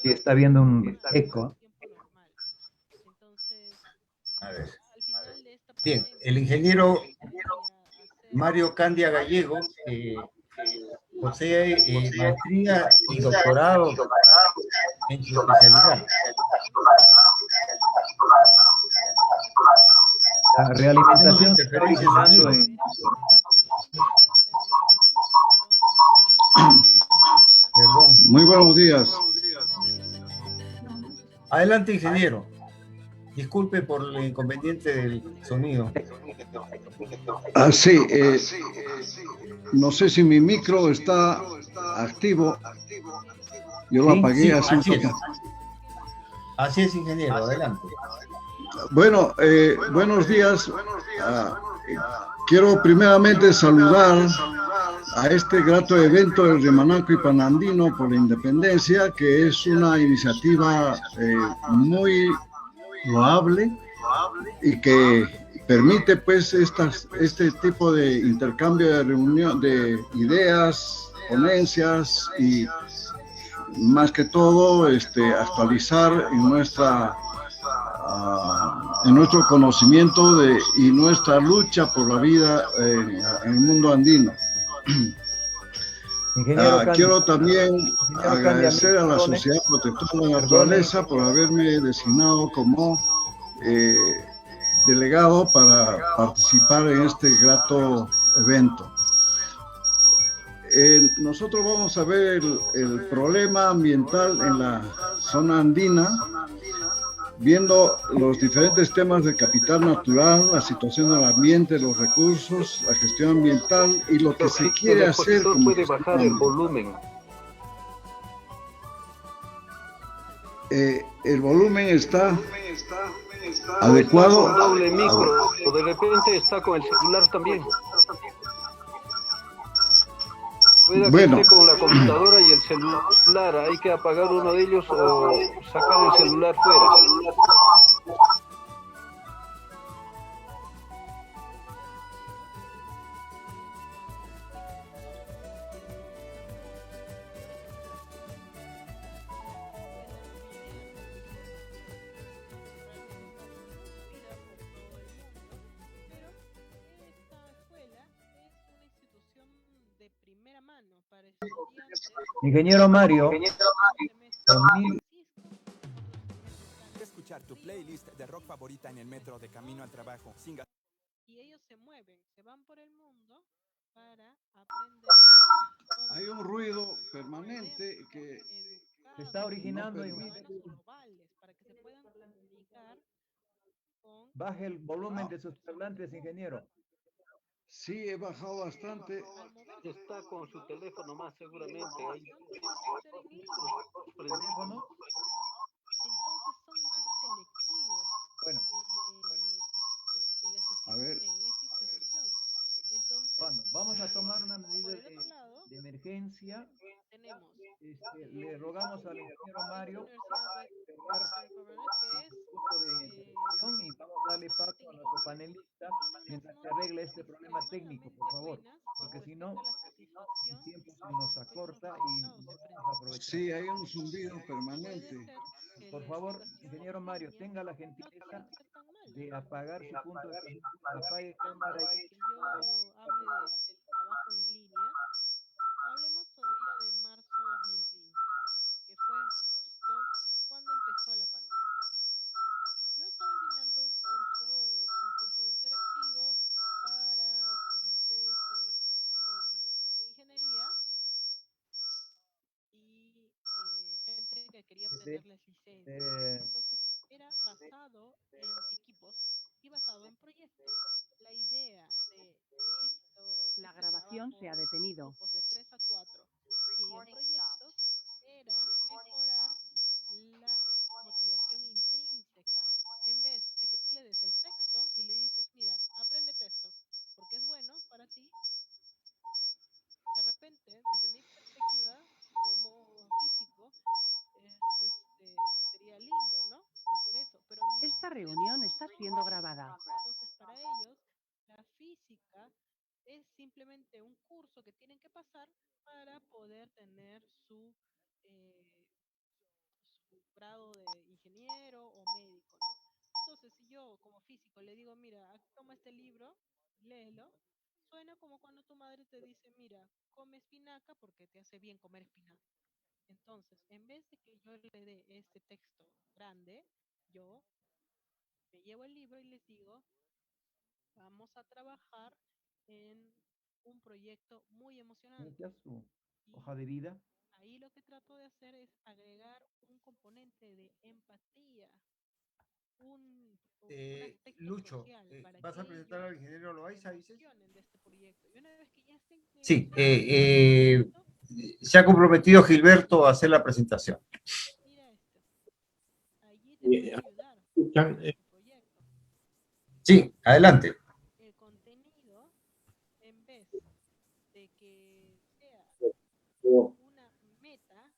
Sí, está viendo un eco. A ver. Bien, el ingeniero Mario Candia Gallego posee maestría y doctorado en su especialidad. La realimentación se está realizando en... Perdón. Muy buenos días. Adelante, ingeniero. Disculpe por el inconveniente del sonido. Sí, no sé si mi micro está activo. Yo lo apagué hace un poco. Así es, ingeniero, adelante. Bueno, buenos días. Quiero primeramente saludar a este grato evento del Rimanacui Panandino por la Independencia, que es una iniciativa muy loable y que permite pues este tipo de intercambio de reunión de ideas, ponencias y más que todo actualizar en nuestro conocimiento y nuestra lucha por la vida en el mundo andino. Quiero también agradecer a la Sociedad Protectora de la Naturaleza por haberme designado como delegado para participar en este grato evento. Nosotros vamos a ver el problema ambiental en la zona andina, viendo los diferentes temas de capital natural, la situación del ambiente, los recursos, la gestión ambiental y lo que se quiere hacer. Como puede bajar el volumen. El volumen está adecuado. Un doble micro, o de repente está con el celular también. Bueno, que esté con la computadora y el celular, hay que apagar uno de ellos o sacar el celular fuera. Ingeniero Mario, escuchar tu playlist de rock favorita en el metro de camino al trabajo. Y ellos se mueven, se van por el mundo para aprender. Hay un ruido permanente que se está originando en globales para que se puedan comunicar con. Baje el volumen de sus parlantes, ingeniero. Sí, he bajado bastante. Está con su teléfono más seguramente. Ahí. ¿Teléfono? Entonces son más selectivos. Bueno. A ver. En esta institución. Entonces, bueno, vamos a tomar una medida de emergencia. Tenemos. Le rogamos al ingeniero Mario cerrar el curso de introducción y vamos a darle paso a nuestro panelista mientras se arregle este problema técnico, por favor, porque si no, el tiempo se nos acorta y no vamos a aprovechar. Sí, hay un zumbido permanente. Por favor, ingeniero Mario, tenga la gentileza de apagar su punto de transmisión, apague cámara y... Que yo hable del trabajo en línea, hablemos todavía de marzo 2020, que fue justo cuando empezó la pandemia. Yo estaba enseñando un curso, es un curso interactivo para estudiantes de ingeniería y gente que quería obtener las licencias. Entonces era basado en equipos y basado en proyectos. La idea de esto, la grabación se ha detenido. Grupos de 3 a 4 y en proyectos era mejorar la motivación intrínseca. En vez de que tú le des el texto y le dices, mira, aprende texto, porque es bueno para ti. De repente, desde mi perspectiva, como físico, sería lindo, ¿no? Hacer eso, pero esta reunión está siendo grabada. Entonces, para ellos, la física es simplemente un curso que tienen que pasar para poder tener su grado de ingeniero o médico, ¿no? Entonces, si yo como físico le digo, mira, toma este libro, léelo, suena como cuando tu madre te dice, mira, come espinaca porque te hace bien comer espinaca. Entonces, en vez de que yo le dé este texto grande, yo me llevo el libro y les digo, vamos a trabajar en un proyecto muy emocionante. Su hoja de vida. Ahí lo que trato de hacer es agregar un componente de empatía, un aspecto Lucho, social para ¿vas que a presentar al ingeniero Loaiza, dices? de este proyecto. Y una vez que ya estén Sí, se ha comprometido Gilberto a hacer la presentación. mira esto. Allí te puede ayudar tu proyecto. Sí, adelante. El contenido, en vez de que sea una meta,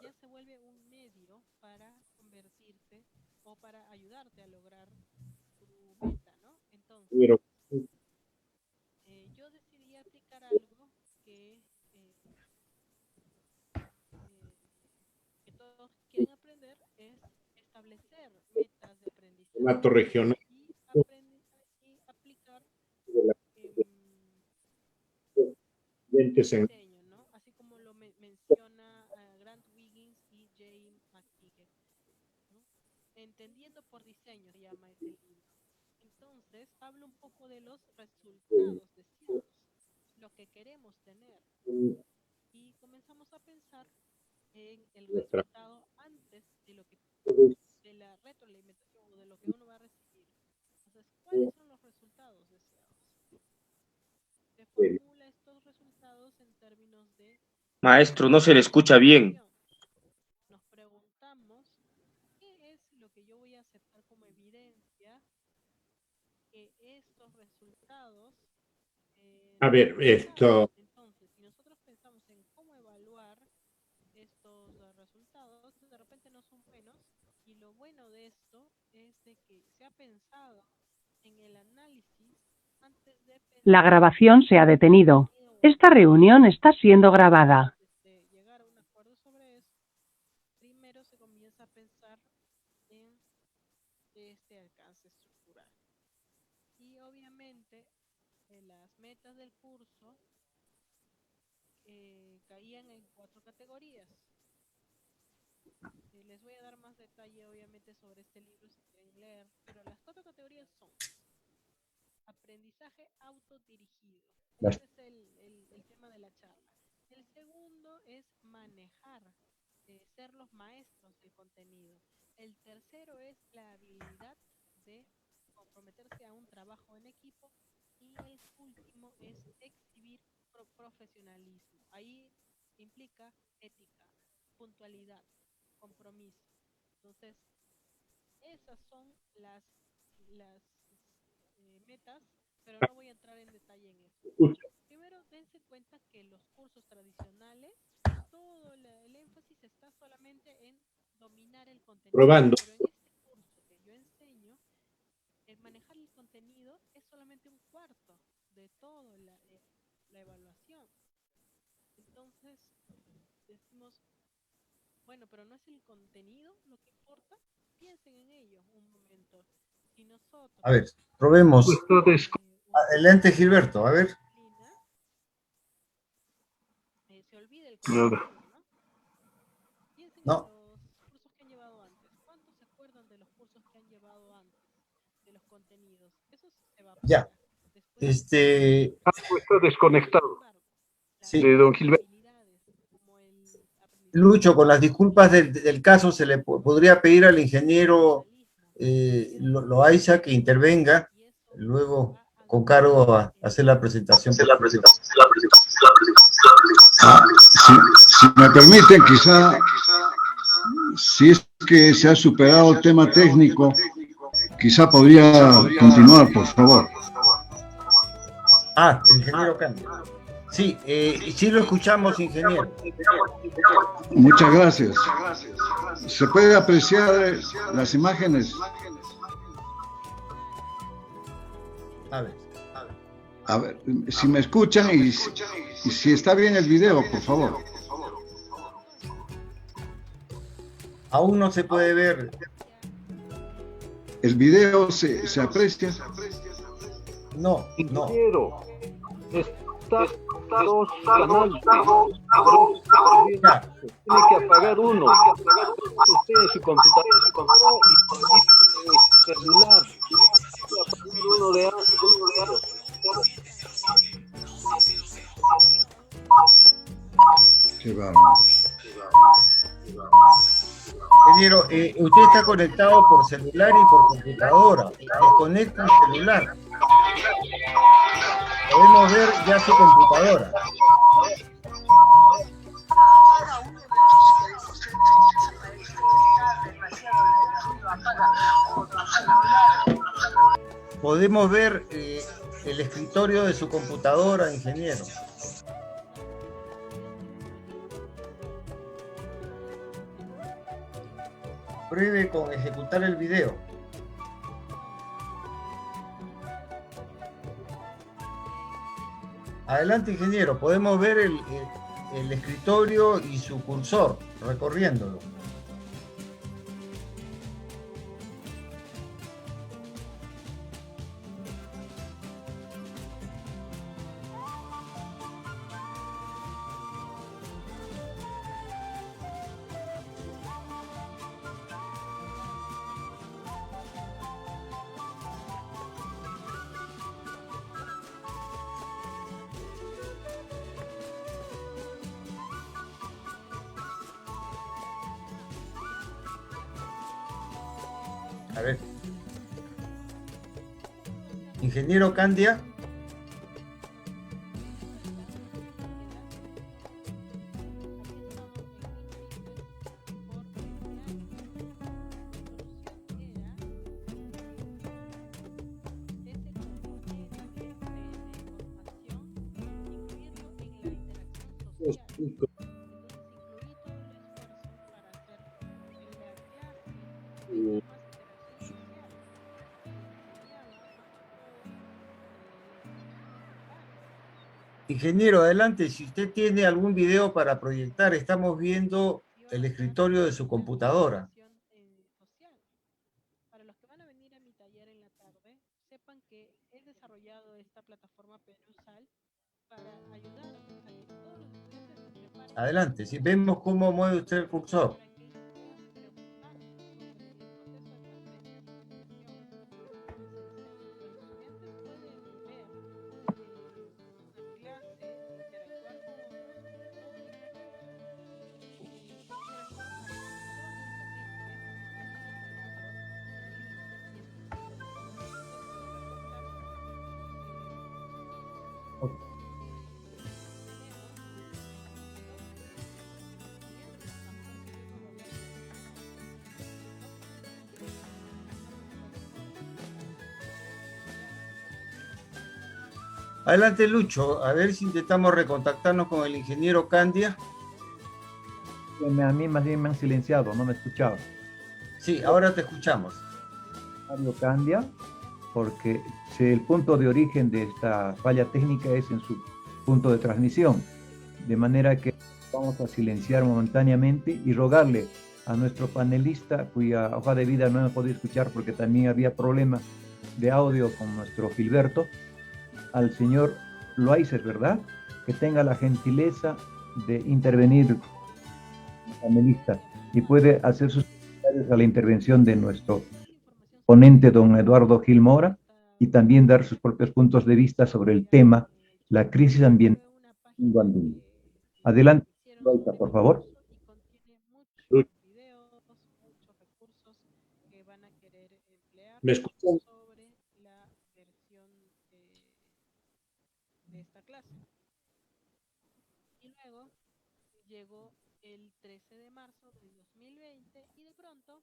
ya se vuelve un medio para convertirte o para ayudarte a lograr tu meta, ¿no? Entonces, Pero yo decidí aplicar algo que todos quieren aprender, es establecer metas de formato aprendizaje regional y aplicar de la lentes en diseño, ¿no? Así como lo menciona Grant Wiggins y Jane McKeague, ¿no? Entendiendo por diseño se llama ese libro. Entonces, habla un poco de los resultados deseados, lo que queremos tener. Y comenzamos a pensar en el nuestra resultado antes de lo que de la retroalimentación o de lo que uno va a recibir. Entonces, ¿cuáles son los resultados deseados? Se formula estos resultados en términos de Maestro, no se le escucha bien. nos preguntamos qué es lo que yo voy a aceptar como evidencia que estos resultados a ver, esto, entonces, si nosotros pensamos en cómo evaluar estos resultados, de repente no son buenos, y lo bueno de esto es de que se ha pensado en el análisis antes de La grabación se ha detenido. Esta reunión está siendo grabada. llegar a un acuerdo sobre eso. Primero se comienza a pensar en este alcance estructural. Y obviamente las metas del curso caían en 4 categorías. Les voy a dar más detalle obviamente sobre este libro si quieren leer, pero las 4 categorías son aprendizaje autodirigido. Este es el tema de la charla. El segundo es manejar, ser los maestros del contenido. El tercero es la habilidad de comprometerse a un trabajo en equipo. Y el último es exhibir profesionalismo. Ahí implica ética, puntualidad, compromiso. Entonces, esas son las metas, pero no voy a entrar en detalle en eso. Primero, dense cuenta que los cursos tradicionales, todo el énfasis está solamente en dominar el contenido. probando. Pero en este curso que yo enseño, el manejar el contenido es solamente un cuarto de toda la evaluación. Entonces, decimos, bueno, pero no es el contenido lo que importa. Piensen en ello un momento. Si nosotros... A ver, probemos. Adelante, Gilberto, a ver. Se olvida el contenido, ¿no? Piensen en los cursos que han llevado antes. ¿Cuántos se acuerdan de los cursos que han llevado antes? De los contenidos. Eso se va a pasar. Ya. Está desconectado. Sí. De don Gilberto. Lucho, con las disculpas del caso, se le podría pedir al ingeniero Loaiza que intervenga, luego con cargo a hacer la presentación. Si me permiten, quizá, si es que se ha superado el tema técnico, quizá podría continuar, por favor. Ah, el ingeniero Cambio. Sí, sí lo escuchamos, ingeniero. Muchas gracias. ¿Se puede apreciar las imágenes? A ver, si me escuchan y si está bien el video, por favor. Aún no se puede ver. ¿El video se aprecia? No. Está dos canales. Tiene que apagar uno. Usted en su computadora y el celular. Uno de Qué bárbaro. Ingeniero, usted está conectado por celular y por computadora. Desconecta el celular. Podemos ver ya su computadora. Podemos ver el escritorio de su computadora, ingeniero. Pruebe con ejecutar el video. Adelante, ingeniero, podemos ver el escritorio y su cursor recorriéndolo. A ver. Ingeniero Candia. Ingeniero, adelante, si usted tiene algún video para proyectar, estamos viendo el escritorio de su computadora. Para los que van a venir a mi taller en la tarde, sepan que he desarrollado esta plataforma Perusal para ayudar a que todos los estudiantes se preparen. Adelante, si vemos cómo mueve usted el cursor. Adelante, Lucho, a ver si intentamos recontactarnos con el ingeniero Candia. A mí más bien me han silenciado, no me escuchaba. Sí, ahora te escuchamos. Mario Candia, porque el punto de origen de esta falla técnica es en su punto de transmisión, de manera que vamos a silenciar momentáneamente y rogarle a nuestro panelista, cuya hoja de vida no hemos podido escuchar porque también había problemas de audio con nuestro Gilberto, al señor Loaizer, ¿verdad? Que tenga la gentileza de intervenir panelista y puede hacer sus comentarios a la intervención de nuestro ponente, don Eduardo Gil Mora, y también dar sus propios puntos de vista sobre el tema, la crisis ambiental en Guandul. Adelante, Loaizer, por favor. ¿Me escuchan? De esta clase. Y luego llegó el 13 de marzo de 2020 y de pronto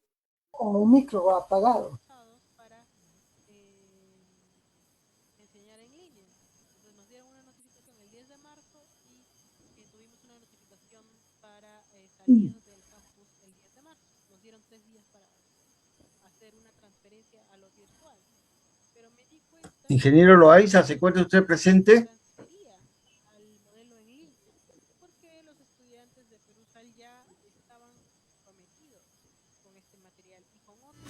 como un micro apagado para enseñar en línea. Entonces nos dieron una notificación el 10 de marzo y tuvimos una notificación para salir del campus el 10 de marzo. Nos dieron 3 días para hacer una transferencia a lo virtual. Pero me di cuenta. Ingeniero Loaiza, ¿se encuentra usted presente? Al modelo en línea, porque los estudiantes de Perusal ya estaban comprometidos con este material y con otros.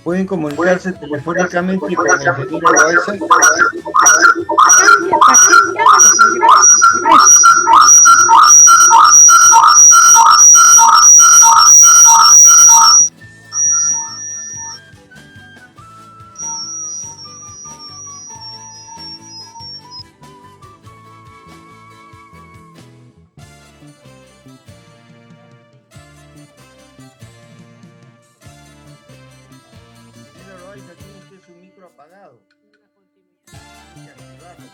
Pueden comunicarse telefónicamente con el ingeniero Loaiza. Apagado. Hay que activarlo.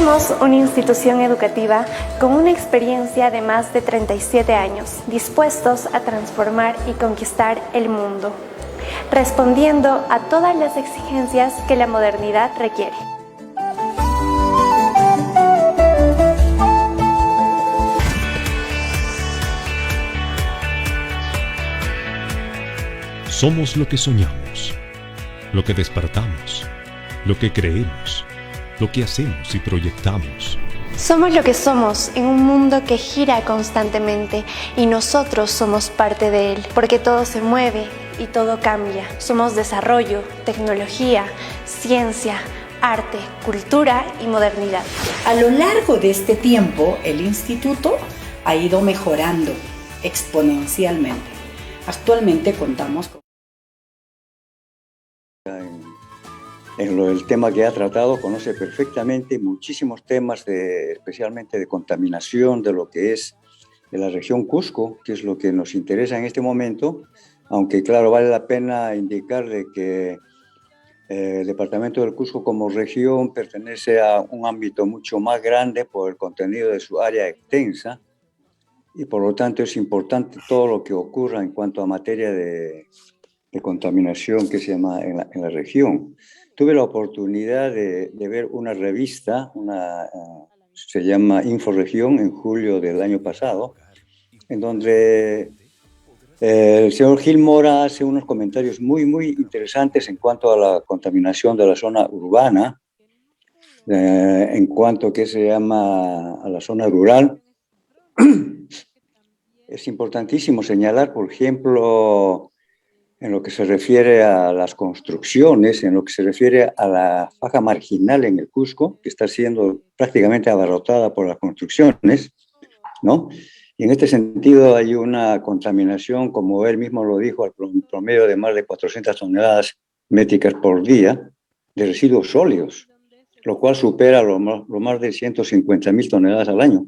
Somos una institución educativa con una experiencia de más de 37 años, dispuestos a transformar y conquistar el mundo, respondiendo a todas las exigencias que la modernidad requiere. Somos lo que soñamos, lo que despertamos, lo que creemos, lo que hacemos y proyectamos. Somos lo que somos en un mundo que gira constantemente y nosotros somos parte de él, porque todo se mueve y todo cambia. Somos desarrollo, tecnología, ciencia, arte, cultura y modernidad. A lo largo de este tiempo, el instituto ha ido mejorando exponencialmente. Actualmente contamos con... El tema que ha tratado, conoce perfectamente muchísimos temas, especialmente de contaminación, de lo que es de la región Cusco, que es lo que nos interesa en este momento, aunque claro, vale la pena indicarle que el departamento del Cusco como región pertenece a un ámbito mucho más grande por el contenido de su área extensa, y por lo tanto es importante todo lo que ocurra en cuanto a materia de contaminación que se llama en la región. Tuve la oportunidad de ver una revista, se llama Inforegión, en julio del año pasado, en donde el señor Gil Mora hace unos comentarios muy, muy interesantes en cuanto a la contaminación de la zona urbana, en cuanto que se llama a la zona rural. Es importantísimo señalar, por ejemplo, en lo que se refiere a las construcciones, en lo que se refiere a la faja marginal en el Cusco, que está siendo prácticamente abarrotada por las construcciones, ¿no? Y en este sentido hay una contaminación, como él mismo lo dijo, al promedio de más de 400 toneladas métricas por día de residuos sólidos, lo cual supera lo más de 150.000 toneladas al año.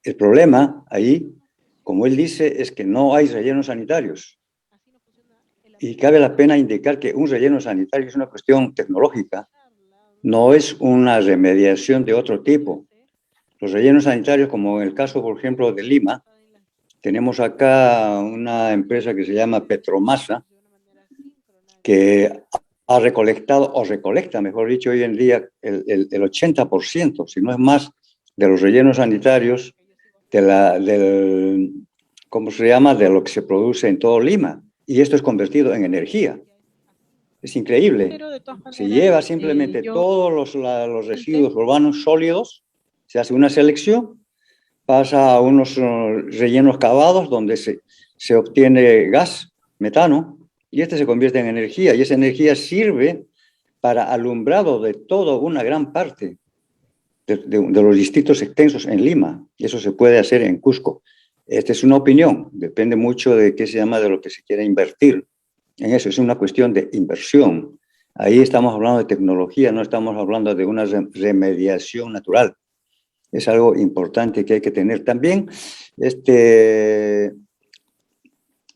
El problema ahí, como él dice, es que no hay rellenos sanitarios. Y cabe la pena indicar que un relleno sanitario es una cuestión tecnológica, no es una remediación de otro tipo. Los rellenos sanitarios, como en el caso, por ejemplo, de Lima, tenemos acá una empresa que se llama Petromasa, que ha recolectado, o recolecta, mejor dicho, hoy en día el 80%, si no es más, de los rellenos sanitarios ¿cómo se llama?, de lo que se produce en todo Lima. Y esto es convertido en energía. Es increíble. Se lleva simplemente todos los residuos urbanos sólidos, se hace una selección, pasa a unos rellenos cavados donde se obtiene gas, metano, y este se convierte en energía. Y esa energía sirve para alumbrado de toda una gran parte de los distritos extensos en Lima. Y eso se puede hacer en Cusco. Esta es una opinión, depende mucho de qué se llama, de lo que se quiera invertir. En eso es una cuestión de inversión. Ahí estamos hablando de tecnología, no estamos hablando de una remediación natural. Es algo importante que hay que tener. También,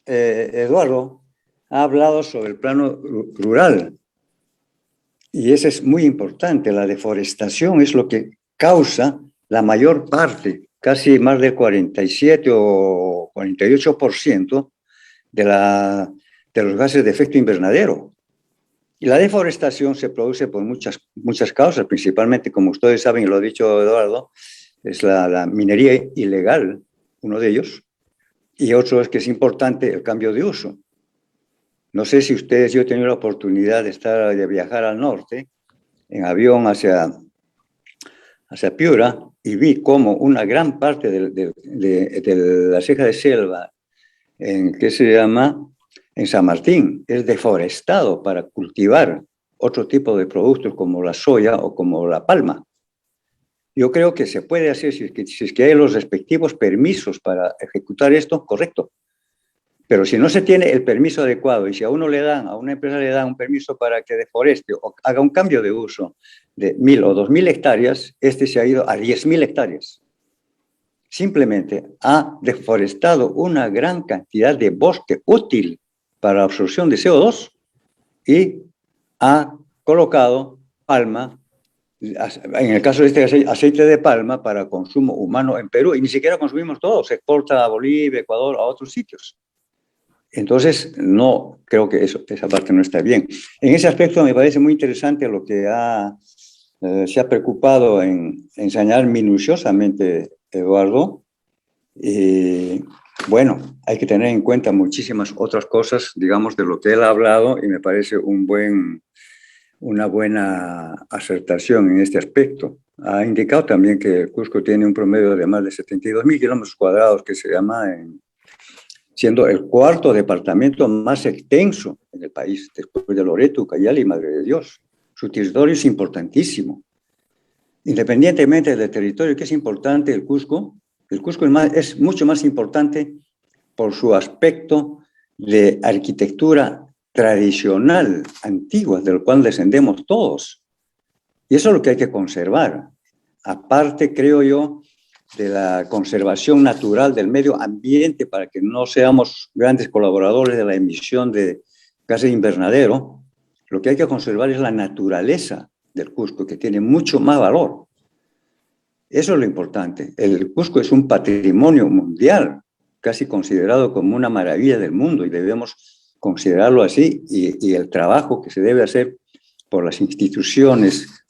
Eduardo ha hablado sobre el plano rural. Y eso es muy importante. La deforestación es lo que causa la mayor parte, casi más del 47 o 48% de los gases de efecto invernadero. Y la deforestación se produce por muchas causas, principalmente, como ustedes saben, y lo ha dicho Eduardo, es la minería ilegal, uno de ellos, y otro es que es importante el cambio de uso. No sé si yo he tenido la oportunidad de viajar al norte, en avión hacia Piura, y vi cómo una gran parte de la ceja de selva, ¿qué se llama?, en San Martín, es deforestado para cultivar otro tipo de productos como la soya o como la palma. Yo creo que se puede hacer, si es que hay los respectivos permisos para ejecutar esto, correcto. Pero si no se tiene el permiso adecuado y si a una empresa le dan un permiso para que deforeste o haga un cambio de uso de 1.000 o 2.000 hectáreas, se ha ido a 10.000 hectáreas. Simplemente ha deforestado una gran cantidad de bosque útil para la absorción de CO2 y ha colocado palma En el caso de este aceite de palma para consumo humano en Perú, y ni siquiera consumimos todo, se exporta a Bolivia, Ecuador, a otros sitios. Entonces, no, creo que esa parte no está bien. En ese aspecto me parece muy interesante lo que se ha preocupado en enseñar minuciosamente Eduardo. Y bueno, hay que tener en cuenta muchísimas otras cosas, digamos, de lo que él ha hablado, y me parece una buena acertación en este aspecto. Ha indicado también que Cusco tiene un promedio de más de 72.000 kilómetros cuadrados, que se llama, siendo el cuarto departamento más extenso en el país, después de Loreto, Ucayali y Madre de Dios. Su territorio es importantísimo. Independientemente del territorio, que es importante el Cusco es mucho más importante por su aspecto de arquitectura tradicional, antigua, del cual descendemos todos. Y eso es lo que hay que conservar. Aparte, creo yo, de la conservación natural del medio ambiente para que no seamos grandes colaboradores de la emisión de gases de invernadero, lo que hay que conservar es la naturaleza del Cusco, que tiene mucho más valor. Eso es lo importante. El Cusco es un patrimonio mundial, casi considerado como una maravilla del mundo, y debemos considerarlo así, y el trabajo que se debe hacer por las instituciones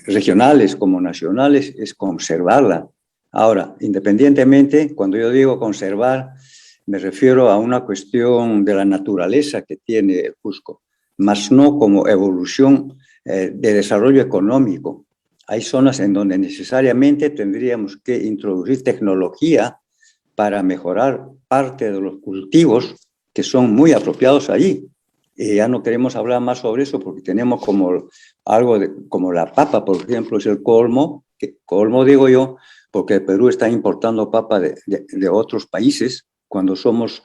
regionales como nacionales es conservarla. Ahora, independientemente, cuando yo digo conservar, me refiero a una cuestión de la naturaleza que tiene el Cusco, más no como evolución de desarrollo económico. Hay zonas en donde necesariamente tendríamos que introducir tecnología para mejorar parte de los cultivos que son muy apropiados allí. Y ya no queremos hablar más sobre eso porque tenemos como algo como la papa, por ejemplo, es el colmo, colmo digo yo, porque el Perú está importando papa de otros países, cuando somos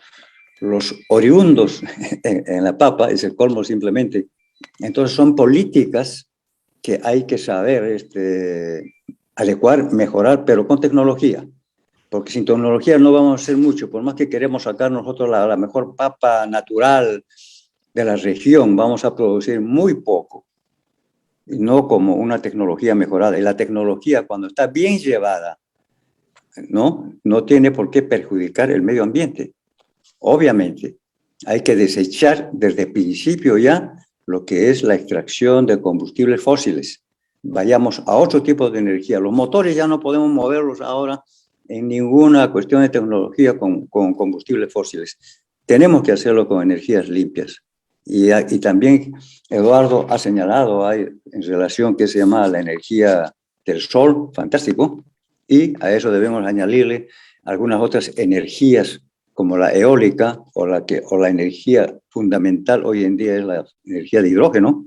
los oriundos en la papa, es el colmo simplemente. Entonces son políticas que hay que saber adecuar, mejorar, pero con tecnología. Porque sin tecnología no vamos a hacer mucho. Por más que queremos sacar nosotros la mejor papa natural de la región, vamos a producir muy poco. Y no como una tecnología mejorada. Y la tecnología, cuando está bien llevada, no tiene por qué perjudicar el medio ambiente. Obviamente, hay que desechar desde el principio ya lo que es la extracción de combustibles fósiles. Vayamos a otro tipo de energía. Los motores ya no podemos moverlos ahora en ninguna cuestión de tecnología con combustibles fósiles. Tenemos que hacerlo con energías limpias. Y también Eduardo ha señalado, hay en relación que se llama la energía del sol, fantástico, y a eso debemos añadirle algunas otras energías como la eólica o la energía fundamental hoy en día es la energía de hidrógeno,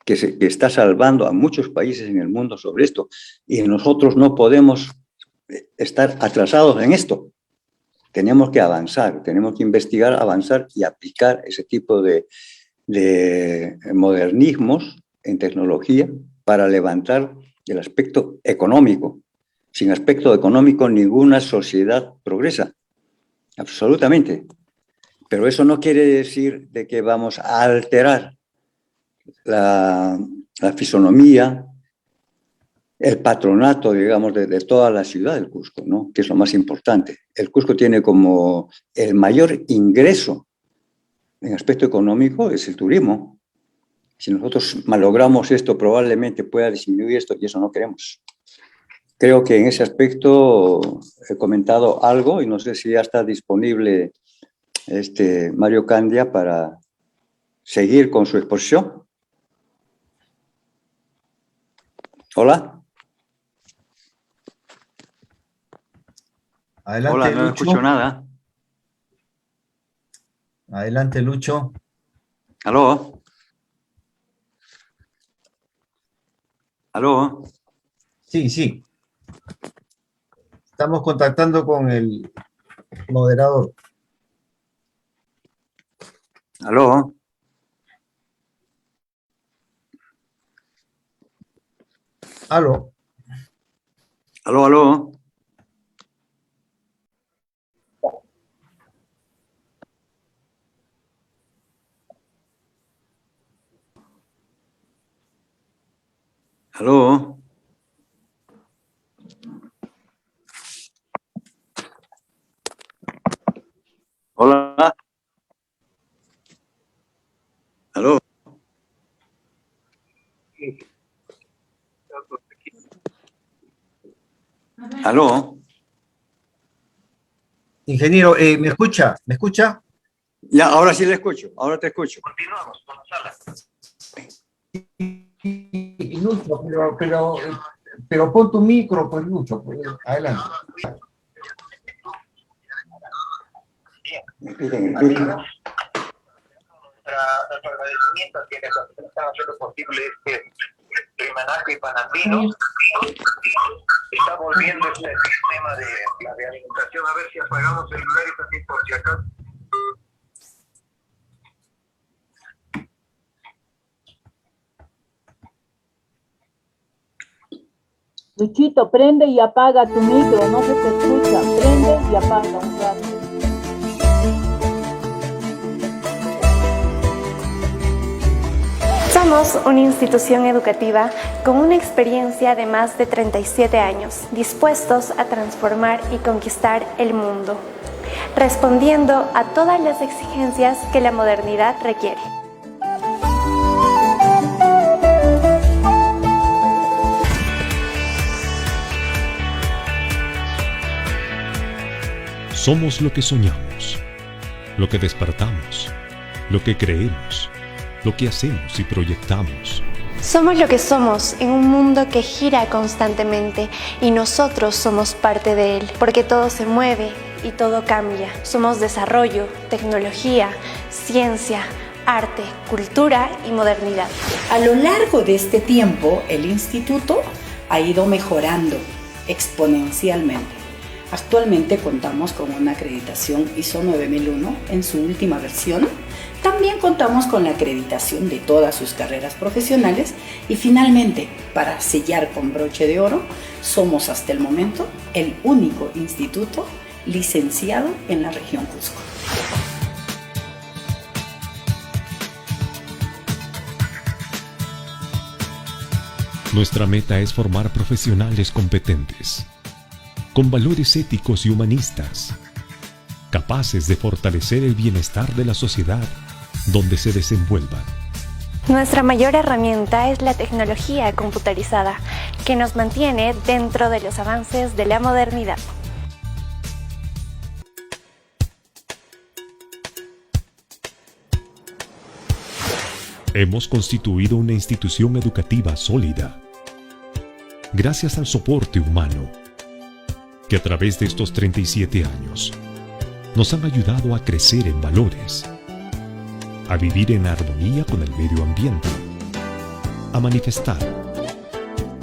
que está salvando a muchos países en el mundo sobre esto. Y nosotros no podemos estar atrasados en esto. Tenemos que avanzar, tenemos que investigar, avanzar y aplicar ese tipo de modernismos en tecnología para levantar el aspecto económico. Sin aspecto económico, ninguna sociedad progresa. Absolutamente. Pero eso no quiere decir de que vamos a alterar la fisonomía, el patronato, digamos, de toda la ciudad del Cusco, ¿no? Que es lo más importante. El Cusco tiene como el mayor ingreso en aspecto económico es el turismo. Si nosotros malogramos esto, probablemente pueda disminuir esto y eso no queremos. Creo que en ese aspecto he comentado algo y no sé si ya está disponible Mario Candia para seguir con su exposición. Hola. Adelante, hola, no Lucho. escucho nada. Adelante, Lucho. ¿Aló? ¿Aló? Sí. Estamos contactando con el moderador. ¿Aló? ¿Aló? ¿Aló? ¿Aló? Hola. ¿Aló? ¿Aló? Ingeniero, ¿me escucha? ¿Me escucha? Ya, ahora sí le escucho, ahora te escucho. Continuamos con la sala. Lucho, pero pon tu micro, pues, Lucho, pues, adelante. Nuestro agradecimiento a quienes están haciendo posible este homenaje panandino. Está volviendo este sistema de la realimentación. A ver si apagamos el celulares también por si acaso. Luchito, prende y apaga tu micro, no se te escucha. Prende y apaga un rato. Somos una institución educativa con una experiencia de más de 37 años, dispuestos a transformar y conquistar el mundo, respondiendo a todas las exigencias que la modernidad requiere. Somos lo que soñamos, lo que despertamos, lo que creemos, lo que hacemos y proyectamos. Somos lo que somos en un mundo que gira constantemente y nosotros somos parte de él, porque todo se mueve y todo cambia. Somos desarrollo, tecnología, ciencia, arte, cultura y modernidad. A lo largo de este tiempo, el instituto ha ido mejorando exponencialmente. Actualmente contamos con una acreditación ISO 9001 en su última versión. También contamos con la acreditación de todas sus carreras profesionales y finalmente, para sellar con broche de oro, somos hasta el momento el único instituto licenciado en la región Cusco. Nuestra meta es formar profesionales competentes, con valores éticos y humanistas, capaces de fortalecer el bienestar de la sociedad donde se desenvuelvan. Nuestra mayor herramienta es la tecnología computarizada, que nos mantiene dentro de los avances de la modernidad. Hemos constituido una institución educativa sólida, gracias al soporte humano, que a través de estos 37 años nos han ayudado a crecer en valores, a vivir en armonía con el medio ambiente, a manifestar,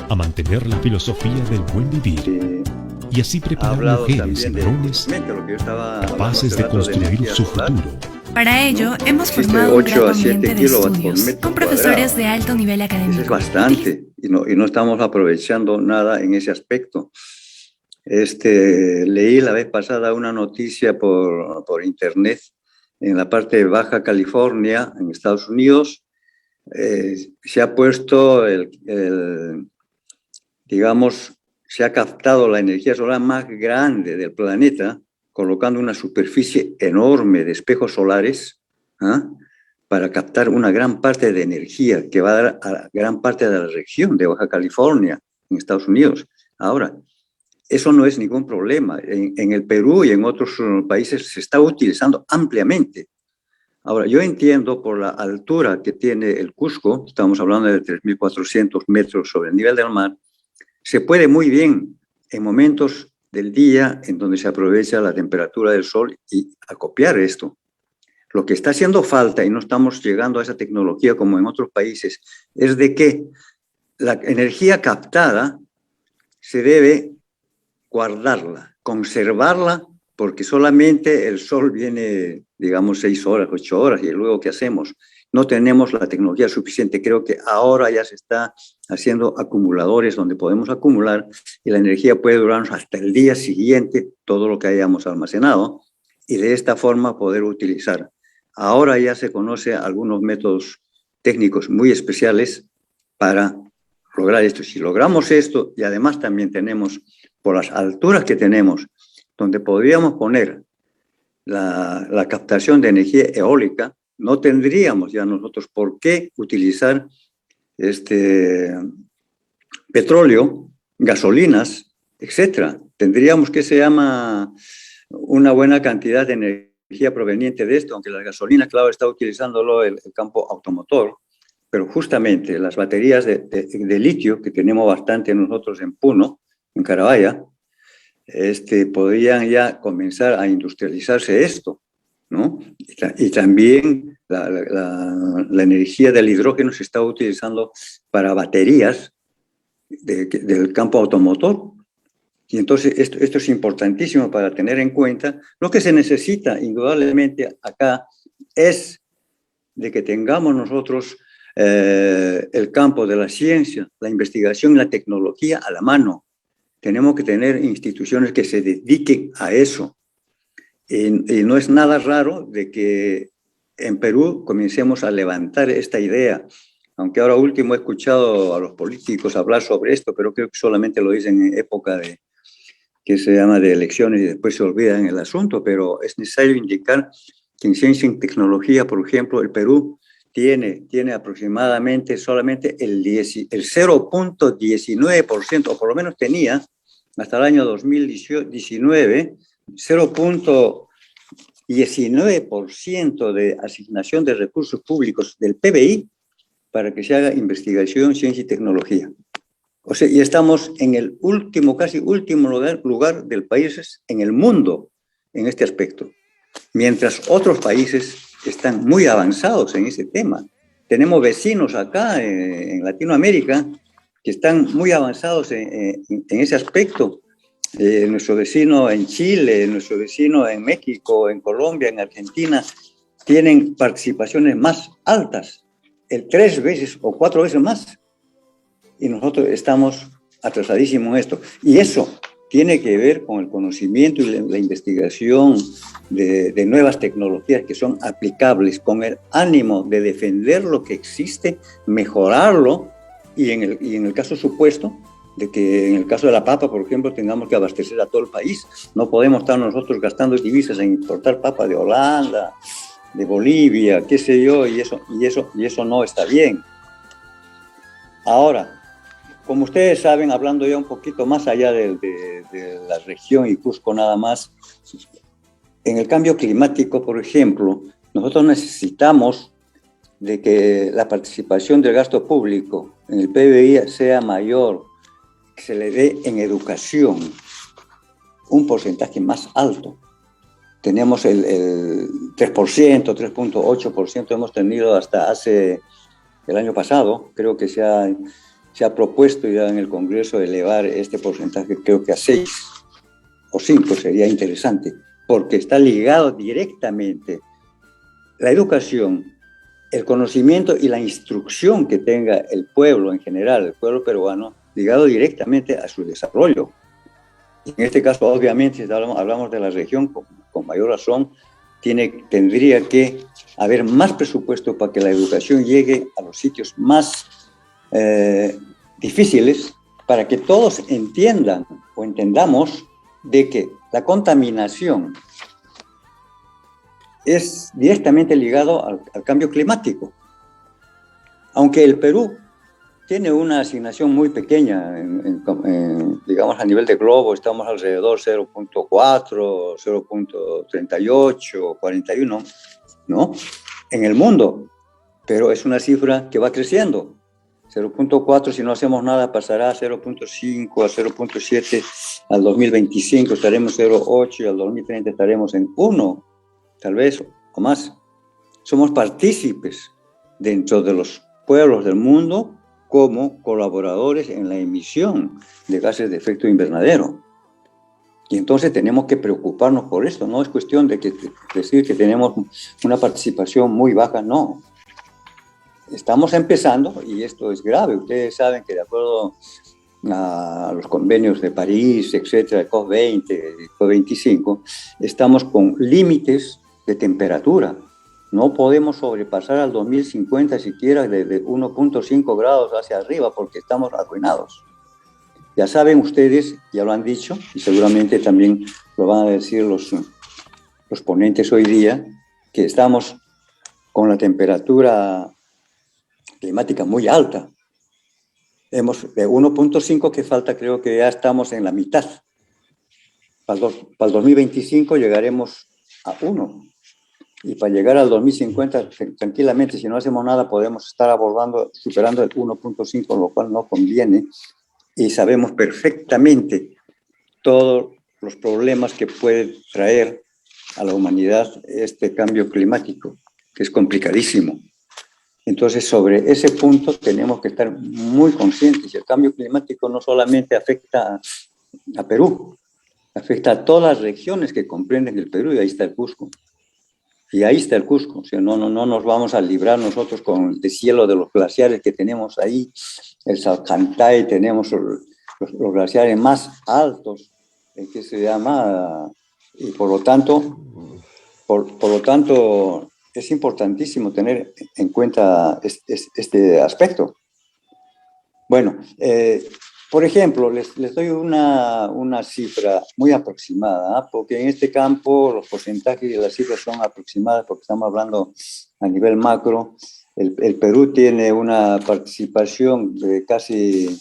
a mantener la filosofía del buen vivir y así preparar mujeres y varones capaces de construir su futuro. Para ello, hemos formado un gran ambiente de estudios con profesores de alto nivel académico. Eso es bastante y no estamos aprovechando nada en ese aspecto. Leí la vez pasada una noticia por internet en la parte de Baja California, en Estados Unidos. Se ha puesto se ha captado la energía solar más grande del planeta, colocando una superficie enorme de espejos solares para captar una gran parte de energía que va a dar a gran parte de la región de Baja California, en Estados Unidos. Ahora, eso no es ningún problema. En el Perú y en otros países se está utilizando ampliamente. Ahora, yo entiendo por la altura que tiene el Cusco, estamos hablando de 3.400 metros sobre el nivel del mar, se puede muy bien en momentos del día en donde se aprovecha la temperatura del sol y acopiar esto. Lo que está haciendo falta, y no estamos llegando a esa tecnología como en otros países, es de que la energía captada se debe guardarla, conservarla, porque solamente el sol viene, digamos, 6 horas, 8 horas, y luego ¿qué hacemos? No tenemos la tecnología suficiente. Creo que ahora ya se está haciendo acumuladores donde podemos acumular y la energía puede durarnos hasta el día siguiente todo lo que hayamos almacenado y de esta forma poder utilizar. Ahora ya se conoce algunos métodos técnicos muy especiales para lograr esto. Si logramos esto, y además también tenemos, por las alturas que tenemos, donde podríamos poner la captación de energía eólica, no tendríamos ya nosotros por qué utilizar petróleo, gasolinas, etcétera. Tendríamos que se llama una buena cantidad de energía proveniente de esto, aunque la gasolina, claro, está utilizándolo el campo automotor, pero justamente las baterías de litio, que tenemos bastante nosotros en Puno, en Carabaya, podrían ya comenzar a industrializarse esto, ¿no? Y también la energía del hidrógeno se está utilizando para baterías del campo automotor. Y entonces esto es importantísimo para tener en cuenta. Lo que se necesita indudablemente acá es de que tengamos nosotros el campo de la ciencia, la investigación y la tecnología a la mano. Tenemos que tener instituciones que se dediquen a eso. Y no es nada raro de que en Perú comencemos a levantar esta idea. Aunque ahora último he escuchado a los políticos hablar sobre esto, pero creo que solamente lo dicen en época de elecciones y después se olvidan el asunto. Pero es necesario indicar que en ciencia y tecnología, por ejemplo, el Perú tiene aproximadamente solamente el 0.19%, o por lo menos tenía hasta el año 2019, 0.19% de asignación de recursos públicos del PBI para que se haga investigación, ciencia y tecnología. O sea, y estamos en el casi último lugar del país en el mundo en este aspecto, mientras otros países están muy avanzados en ese tema. Tenemos vecinos acá en Latinoamérica que están muy avanzados en ese aspecto. Nuestro vecino en Chile, nuestro vecino en México, en Colombia, en Argentina, tienen participaciones más altas, 3 veces o 4 veces más. Y nosotros estamos atrasadísimos en esto. Y eso tiene que ver con el conocimiento y la investigación de nuevas tecnologías que son aplicables, con el ánimo de defender lo que existe, mejorarlo, y en el caso supuesto de que en el caso de la papa, por ejemplo, tengamos que abastecer a todo el país. No podemos estar nosotros gastando divisas en importar papa de Holanda, de Bolivia, qué sé yo, y eso no está bien. Ahora, como ustedes saben, hablando ya un poquito más allá de la región y Cusco nada más, en el cambio climático, por ejemplo, nosotros necesitamos de que la participación del gasto público en el PBI sea mayor, que se le dé en educación un porcentaje más alto. Tenemos el 3%, 3.8% hemos tenido hasta hace el año pasado. Creo que se ha propuesto ya en el Congreso elevar este porcentaje, creo que a 6 o 5 sería interesante, porque está ligado directamente la educación, el conocimiento y la instrucción que tenga el pueblo en general, el pueblo peruano, ligado directamente a su desarrollo. En este caso, obviamente, si hablamos de la región, con mayor razón, tendría que haber más presupuesto para que la educación llegue a los sitios más difíciles, para que todos entiendan o entendamos de que la contaminación es directamente ligado al cambio climático. Aunque el Perú tiene una asignación muy pequeña, digamos a nivel de globo, estamos alrededor 0.4, 0.38, 41, ¿no? En el mundo, pero es una cifra que va creciendo. 0.4, si no hacemos nada, pasará a 0.5, a 0.7, al 2025 estaremos 0.8 y al 2030 estaremos en 1, tal vez, o más. Somos partícipes dentro de los pueblos del mundo como colaboradores en la emisión de gases de efecto invernadero. Y entonces tenemos que preocuparnos por esto. No es cuestión de decir que tenemos una participación muy baja, no. Estamos empezando, y esto es grave. Ustedes saben que de acuerdo a los convenios de París, etcétera, COP20, COP25, estamos con límites de temperatura No podemos sobrepasar al 2050 siquiera de 1.5 grados hacia arriba porque estamos arruinados. Ya saben ustedes, ya lo han dicho, y seguramente también lo van a decir los ponentes hoy día, que estamos con la temperatura climática muy alta. De 1.5 que falta, creo que ya estamos en la mitad. Para el 2025 llegaremos a 1. Y para llegar al 2050, tranquilamente, si no hacemos nada, podemos estar superando el 1.5, lo cual no conviene. Y sabemos perfectamente todos los problemas que puede traer a la humanidad este cambio climático, que es complicadísimo. Entonces, sobre ese punto tenemos que estar muy conscientes. El cambio climático no solamente afecta a Perú, afecta a todas las regiones que comprenden el Perú, y ahí está el Cusco. Y ahí está el Cusco. O sea, no nos vamos a librar nosotros con el deshielo de los glaciares que tenemos ahí, el Salcantay, tenemos los glaciares más altos, que se llama, y por lo tanto es importantísimo tener en cuenta este aspecto. Bueno, por ejemplo, les doy una cifra muy aproximada, porque en este campo los porcentajes y las cifras son aproximadas porque estamos hablando a nivel macro. El Perú tiene una participación de casi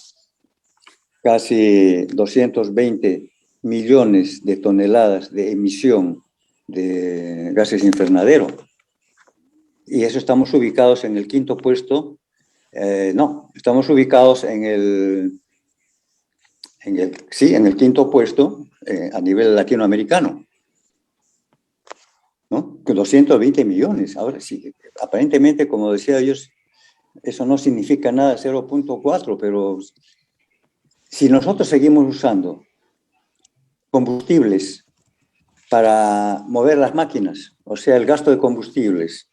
220 millones de toneladas de emisión de gases invernadero. Y eso estamos ubicados en el quinto puesto. Estamos ubicados en el quinto puesto a nivel latinoamericano, ¿no? 220 millones. Ahora sí, aparentemente, como decía ellos, eso no significa nada, 0.4, pero si nosotros seguimos usando combustibles para mover las máquinas, o sea, el gasto de combustibles,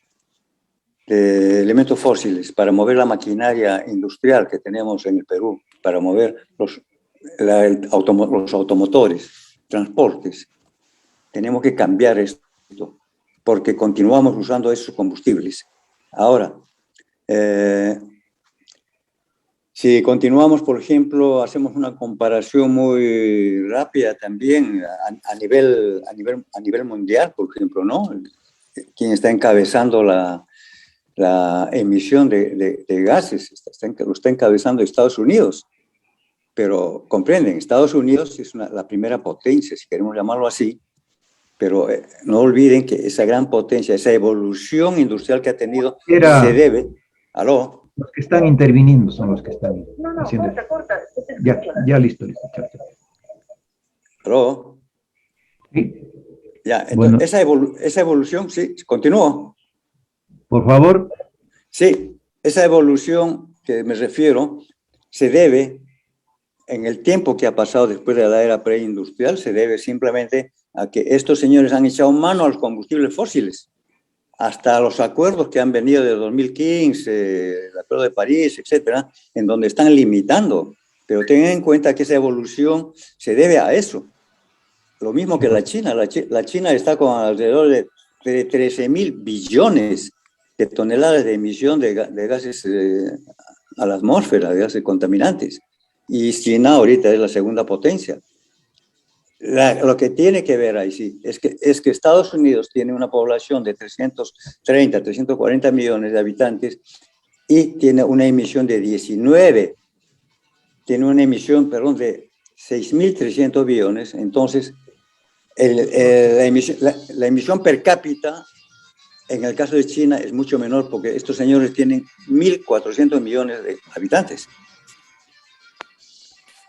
de elementos fósiles, para mover la maquinaria industrial que tenemos en el Perú, para mover los automotores, transportes, tenemos que cambiar esto, porque continuamos usando esos combustibles. Ahora, si continuamos, por ejemplo, hacemos una comparación muy rápida también a nivel mundial, por ejemplo, ¿no? Quien está encabezando la emisión de gases, lo está encabezando Estados Unidos. Pero comprenden, Estados Unidos es la primera potencia, si queremos llamarlo así, pero no olviden que esa gran potencia, esa evolución industrial que ha tenido, se debe... ¿Aló? Los que están interviniendo son los que están haciendo... Ya listo. Chao. ¿Aló? Sí. Ya, entonces bueno. Esa evolución, sí, continúo. Por favor. Sí, esa evolución que me refiero se debe, en el tiempo que ha pasado después de la era preindustrial, se debe simplemente a que estos señores han echado mano a los combustibles fósiles, hasta los acuerdos que han venido de 2015, el Acuerdo de París, etcétera, en donde están limitando. Pero tengan en cuenta que esa evolución se debe a eso. Lo mismo que la China. La China está con alrededor de 13.000 billones de toneladas de emisión de gases a la atmósfera, de gases contaminantes. Y China ahorita es la segunda potencia. Lo que tiene que ver ahí sí es que Estados Unidos tiene una población de 330, 340 millones de habitantes y tiene una emisión de 6.300 billones. Entonces, la emisión per cápita en el caso de China es mucho menor porque estos señores tienen 1.400 millones de habitantes.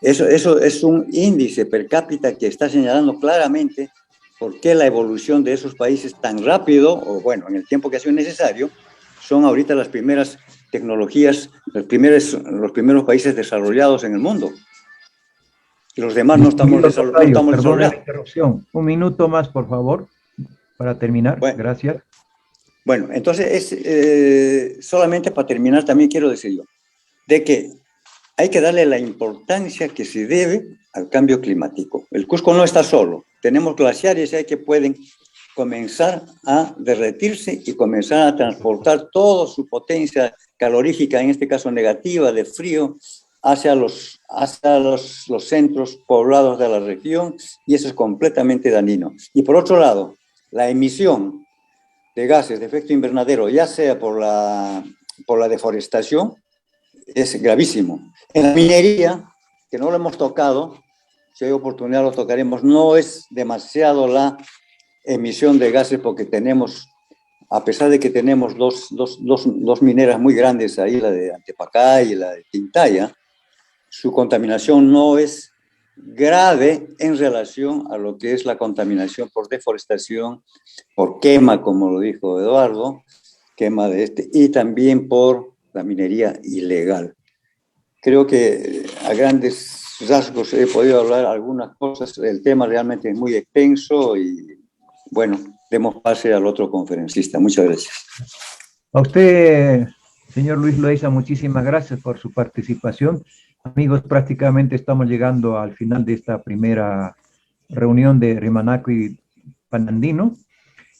Eso es un índice per cápita que está señalando claramente por qué la evolución de esos países tan rápido, o bueno, en el tiempo que ha sido necesario, son ahorita las primeras tecnologías, los primeros países desarrollados en el mundo. Y los demás no estamos desarrollados. Perdón la interrupción. Un minuto más, por favor, para terminar. Bueno, gracias. Bueno, entonces, solamente para terminar, también quiero decir yo, de que hay que darle la importancia que se debe al cambio climático. El Cusco no está solo. Tenemos glaciares ahí que pueden comenzar a derretirse y comenzar a transportar toda su potencia calorífica, en este caso negativa, de frío, hacia los centros poblados de la región, y eso es completamente dañino. Y por otro lado, la emisión de gases de efecto invernadero, ya sea por la deforestación, es gravísimo. En la minería, que no lo hemos tocado, si hay oportunidad lo tocaremos, no es demasiado la emisión de gases, porque tenemos, a pesar de que tenemos dos mineras muy grandes ahí, la de Antepacay y la de Tintaya, su contaminación no es grave en relación a lo que es la contaminación por deforestación, por quema, como lo dijo Eduardo, quema y también por la minería ilegal. Creo que a grandes rasgos he podido hablar algunas cosas. El tema realmente es muy extenso y, bueno, demos pase al otro conferencista. Muchas gracias. A usted, señor Luis Loaiza, muchísimas gracias por su participación. Amigos, prácticamente estamos llegando al final de esta primera reunión de Rimanaqui Panandino.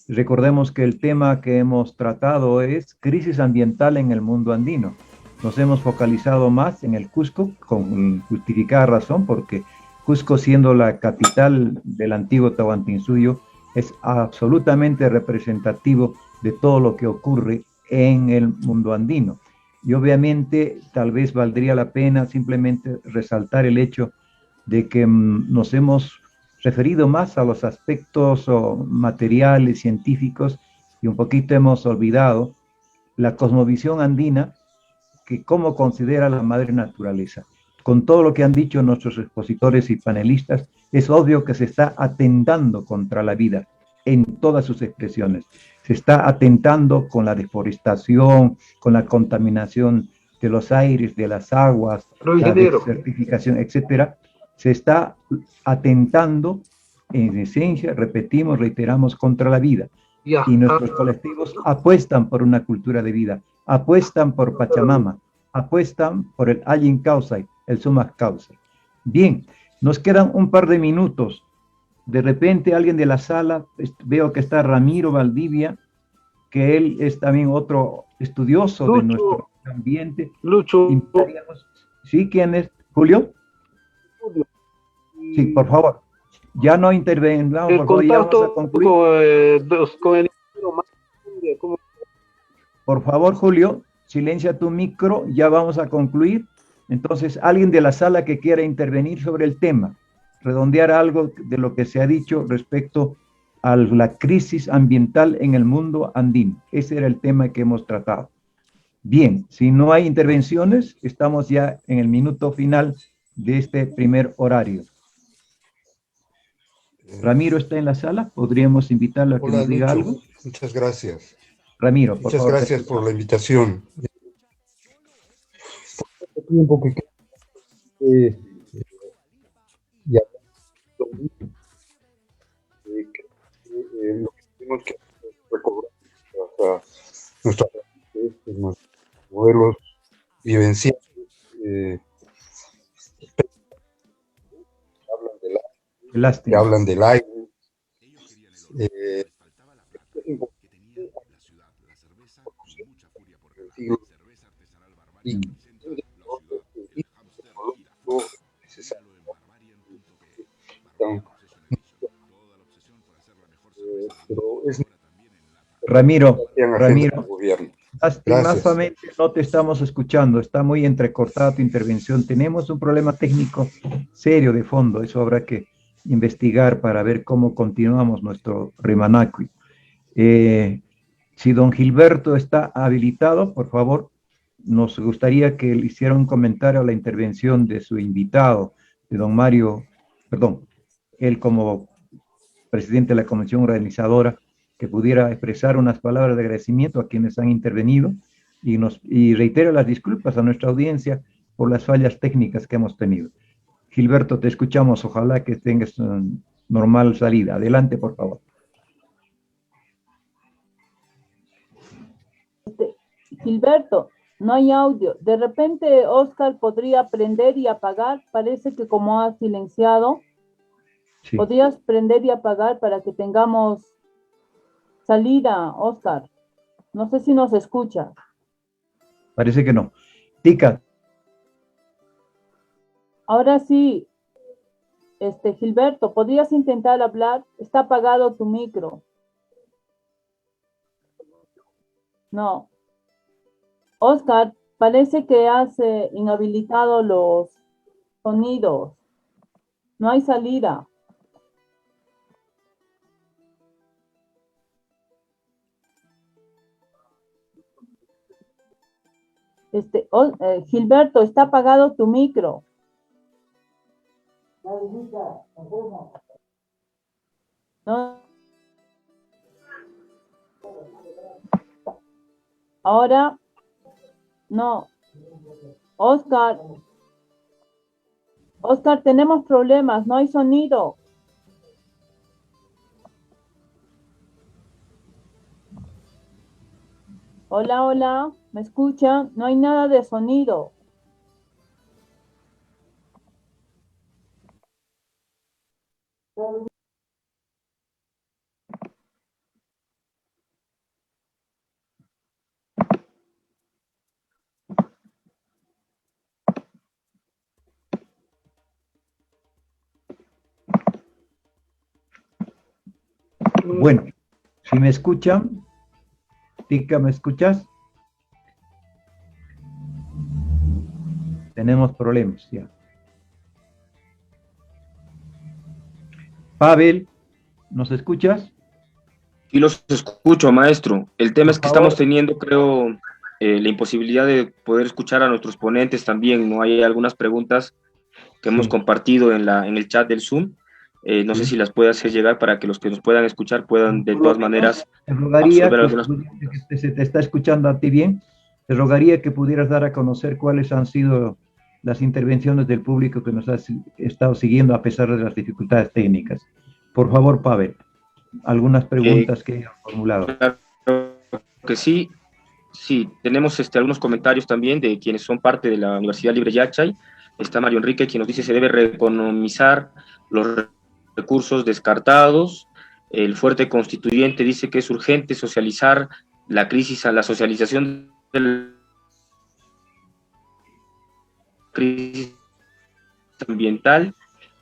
Recordemos que el tema que hemos tratado es crisis ambiental en el mundo andino. Nos hemos focalizado más en el Cusco, con justificada razón, porque Cusco, siendo la capital del antiguo Tahuantinsuyo, es absolutamente representativo de todo lo que ocurre en el mundo andino. Y obviamente tal vez valdría la pena simplemente resaltar el hecho de que nos hemos referido más a los aspectos materiales, científicos, y un poquito hemos olvidado la cosmovisión andina, que cómo considera la madre naturaleza. Con todo lo que han dicho nuestros expositores y panelistas, es obvio que se está atentando contra la vida en todas sus expresiones. Se está atentando con la deforestación, con la contaminación de los aires, de las aguas, la desertificación, etcétera. Se está atentando, en esencia, repetimos, reiteramos, contra la vida. Y nuestros colectivos apuestan por una cultura de vida, apuestan por Pachamama, apuestan por el Allen Causay, el Sumac Causay. Bien, nos quedan un par de minutos. De repente alguien de la sala, veo que está Ramiro Valdivia, que él es también otro estudioso de nuestro ambiente. Lucho. ¿Sí? ¿Quién es? ¿Julio? Sí, por favor. Ya no intervengamos, por favor, ya vamos a concluir. Con el Por favor, Julio, silencia tu micro, ya vamos a concluir. Entonces, alguien de la sala que quiera intervenir sobre el tema, redondear algo de lo que se ha dicho respecto a la crisis ambiental en el mundo andino. Ese era el tema que hemos tratado. Bien, si no hay intervenciones, estamos ya en el minuto final de este primer horario. Ramiro está en la sala, podríamos invitarlo a que nos diga algo. Muchas gracias. Ramiro, por Muchas favor. Gracias por la invitación. Por el tiempo que queda, lo que tenemos que hacer es recobrar nuestros modelos vivenciales. Que hablan del aire. Ramiro, lastimosamente no te estamos escuchando, está muy entrecortada tu intervención. Tenemos un problema técnico serio de fondo, eso habrá que investigar para ver cómo continuamos nuestro Rimanaqui. Si don Gilberto está habilitado, por favor, nos gustaría que le hiciera un comentario a la intervención de su invitado, de don Mario, perdón, él como presidente de la comisión organizadora, que pudiera expresar unas palabras de agradecimiento a quienes han intervenido y reitero las disculpas a nuestra audiencia por las fallas técnicas que hemos tenido. Gilberto, te escuchamos, ojalá que tengas una normal salida. Adelante, por favor. Gilberto, no hay audio. De repente, Oscar podría prender y apagar. Parece que como ha silenciado, sí. Podrías prender y apagar para que tengamos Salida, Oscar. No sé si nos escucha. Parece que no. Tica. Ahora sí, Gilberto, ¿podrías intentar hablar? Está apagado tu micro. No. Oscar, parece que has inhabilitado los sonidos. No hay salida. Gilberto, está apagado tu micro. No. Ahora, no. Oscar, tenemos problemas, no hay sonido. Hola, hola, ¿me escuchan? No hay nada de sonido. Bueno, si me escuchan, Tica, ¿me escuchas? Tenemos problemas ya. Pavel, ¿nos escuchas? Y los escucho, maestro. El tema es que Por favor. estamos teniendo, creo, la imposibilidad de poder escuchar a nuestros ponentes también, ¿no? Hay algunas preguntas que hemos compartido en el chat del Zoom. No sé si las puede hacer llegar para que los que nos puedan escuchar puedan de todas maneras Te rogaría, absorber algunas. que se te está escuchando a ti bien, te rogaría que pudieras dar a conocer cuáles han sido las intervenciones del público que nos ha estado siguiendo a pesar de las dificultades técnicas. Por favor, Pavel, algunas preguntas que han formulado. Claro que sí. Sí, tenemos algunos comentarios también de quienes son parte de la Universidad Libre Yachay. Está Mario Enrique, quien nos dice se debe reeconomizar los recursos descartados. El Fuerte Constituyente dice que es urgente socializar la crisis, a la socialización de la crisis ambiental.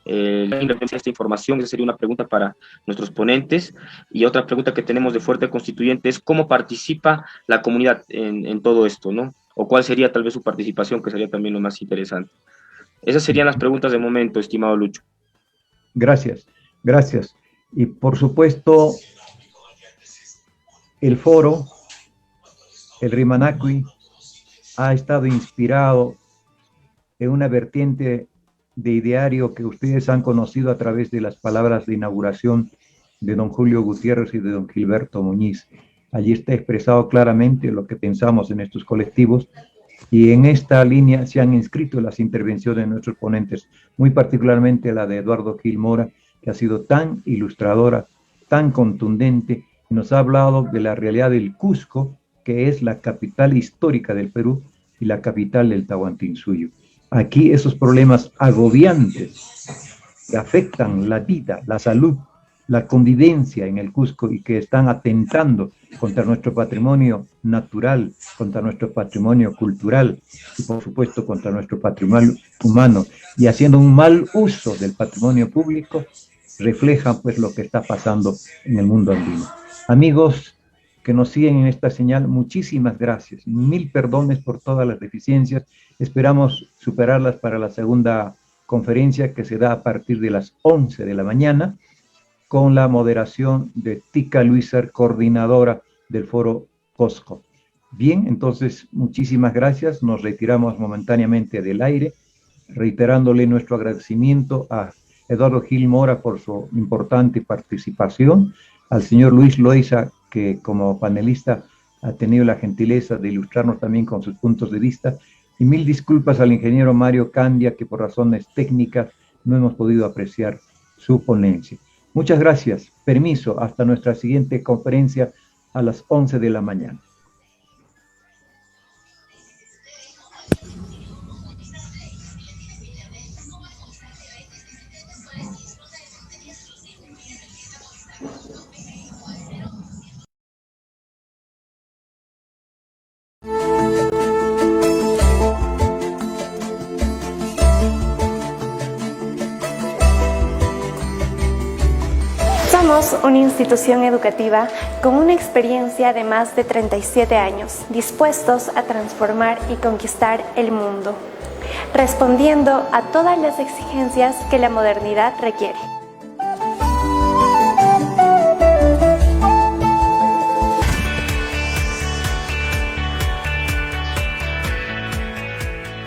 Esta información, esa sería una pregunta para nuestros ponentes. Y otra pregunta que tenemos de Fuerte Constituyente es cómo participa la comunidad en todo esto, ¿no? O cuál sería tal vez su participación, que sería también lo más interesante. Esas serían las preguntas de momento, estimado Lucho. Gracias, gracias. Y por supuesto, el foro, el Rimanacui, ha estado inspirado en una vertiente de ideario que ustedes han conocido a través de las palabras de inauguración de don Julio Gutiérrez y de don Gilberto Muñiz. Allí está expresado claramente lo que pensamos en estos colectivos, y en esta línea se han inscrito las intervenciones de nuestros ponentes, muy particularmente la de Eduardo Gil Mora, que ha sido tan ilustradora, tan contundente, y nos ha hablado de la realidad del Cusco, que es la capital histórica del Perú y la capital del Tahuantinsuyo. Aquí esos problemas agobiantes que afectan la vida, la salud, la convivencia en el Cusco y que están atentando contra nuestro patrimonio natural, contra nuestro patrimonio cultural y por supuesto contra nuestro patrimonio humano, y haciendo un mal uso del patrimonio público, reflejan pues lo que está pasando en el mundo andino. Amigos que nos siguen en esta señal, muchísimas gracias, mil perdones por todas las deficiencias, esperamos superarlas para la segunda conferencia que se da a partir de las 11 de la mañana, con la moderación de Tica Luiser, coordinadora del foro COSCO. Bien, entonces, muchísimas gracias, nos retiramos momentáneamente del aire, reiterándole nuestro agradecimiento a Eduardo Gil Mora por su importante participación, al señor Luis Loaiza, que como panelista ha tenido la gentileza de ilustrarnos también con sus puntos de vista, y mil disculpas al ingeniero Mario Candia, que por razones técnicas no hemos podido apreciar su ponencia. Muchas gracias. Permiso, hasta nuestra siguiente conferencia a las 11 de la mañana. Somos una institución educativa con una experiencia de más de 37 años, dispuestos a transformar y conquistar el mundo, respondiendo a todas las exigencias que la modernidad requiere.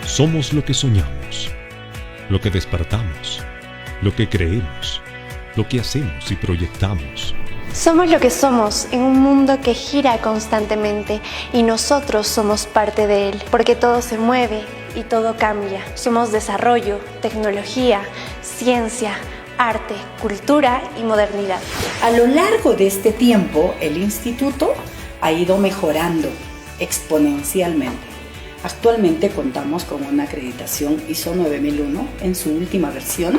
Somos lo que soñamos, lo que despertamos, lo que creemos, lo que hacemos y proyectamos. Somos lo que somos en un mundo que gira constantemente y nosotros somos parte de él, porque todo se mueve y todo cambia. Somos desarrollo, tecnología, ciencia, arte, cultura y modernidad. A lo largo de este tiempo, el instituto ha ido mejorando exponencialmente. Actualmente contamos con una acreditación ISO 9001 en su última versión.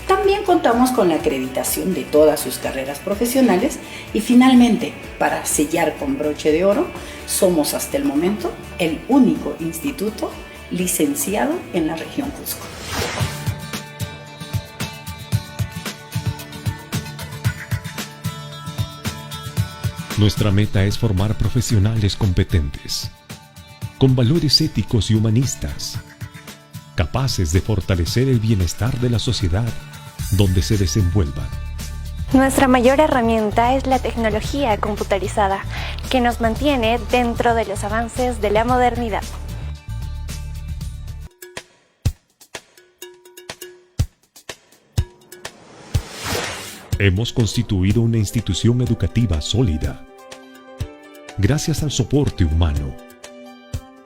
También contamos con la acreditación de todas sus carreras profesionales y finalmente, para sellar con broche de oro, somos hasta el momento el único instituto licenciado en la región Cusco. Nuestra meta es formar profesionales competentes, con valores éticos y humanistas, capaces de fortalecer el bienestar de la sociedad donde se desenvuelvan. Nuestra mayor herramienta es la tecnología computarizada, que nos mantiene dentro de los avances de la modernidad. Hemos constituido una institución educativa sólida, gracias al soporte humano,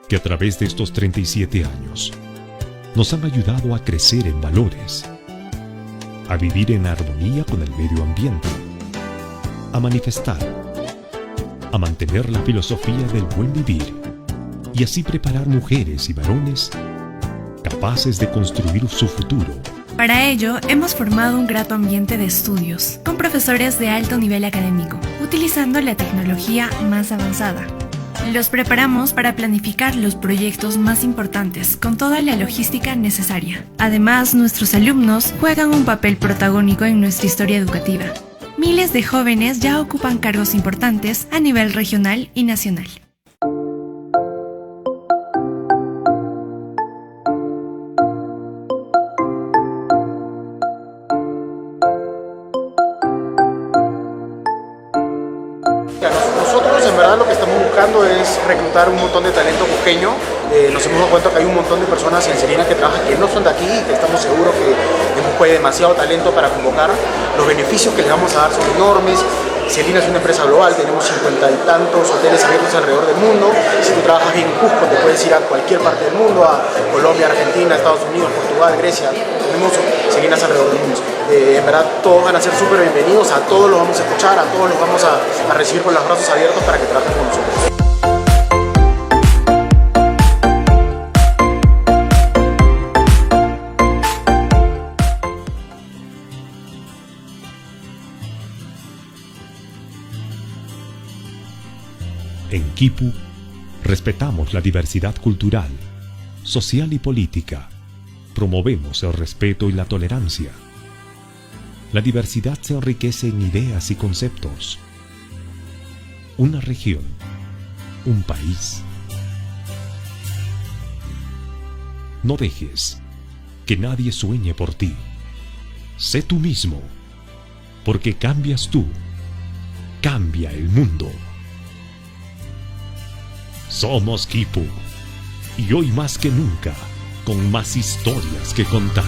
que a través de estos 37 años nos han ayudado a crecer en valores, a vivir en armonía con el medio ambiente, a manifestar, a mantener la filosofía del buen vivir y así preparar mujeres y varones capaces de construir su futuro. Para ello, hemos formado un grato ambiente de estudios, con profesores de alto nivel académico, utilizando la tecnología más avanzada. Los preparamos para planificar los proyectos más importantes con toda la logística necesaria. Además, nuestros alumnos juegan un papel protagónico en nuestra historia educativa. Miles de jóvenes ya ocupan cargos importantes a nivel regional y nacional. Nosotros en verdad lo que estamos buscando es reclutar un montón de talento cusqueño. Nos hemos dado cuenta que hay un montón de personas en Celina que trabajan que no son de aquí y que estamos seguros que en Cusco hay demasiado talento para convocar. Los beneficios que les vamos a dar son enormes. Celina es una empresa global, tenemos 50 y tantos hoteles abiertos alrededor del mundo. Si tú trabajas bien en Cusco, te puedes ir a cualquier parte del mundo, a Colombia, Argentina, Estados Unidos, Portugal, Grecia. Tenemos Celinas alrededor del mundo. En verdad, todos van a ser súper bienvenidos, a todos los vamos a escuchar, a todos los vamos a recibir con los brazos abiertos para que trabajen con nosotros. En Quipu, respetamos la diversidad cultural, social y política. Promovemos el respeto y la tolerancia. La diversidad se enriquece en ideas y conceptos. Una región, un país. No dejes que nadie sueñe por ti. Sé tú mismo, porque cambias tú, cambia el mundo. Somos Quipu, y hoy más que nunca, con más historias que contar.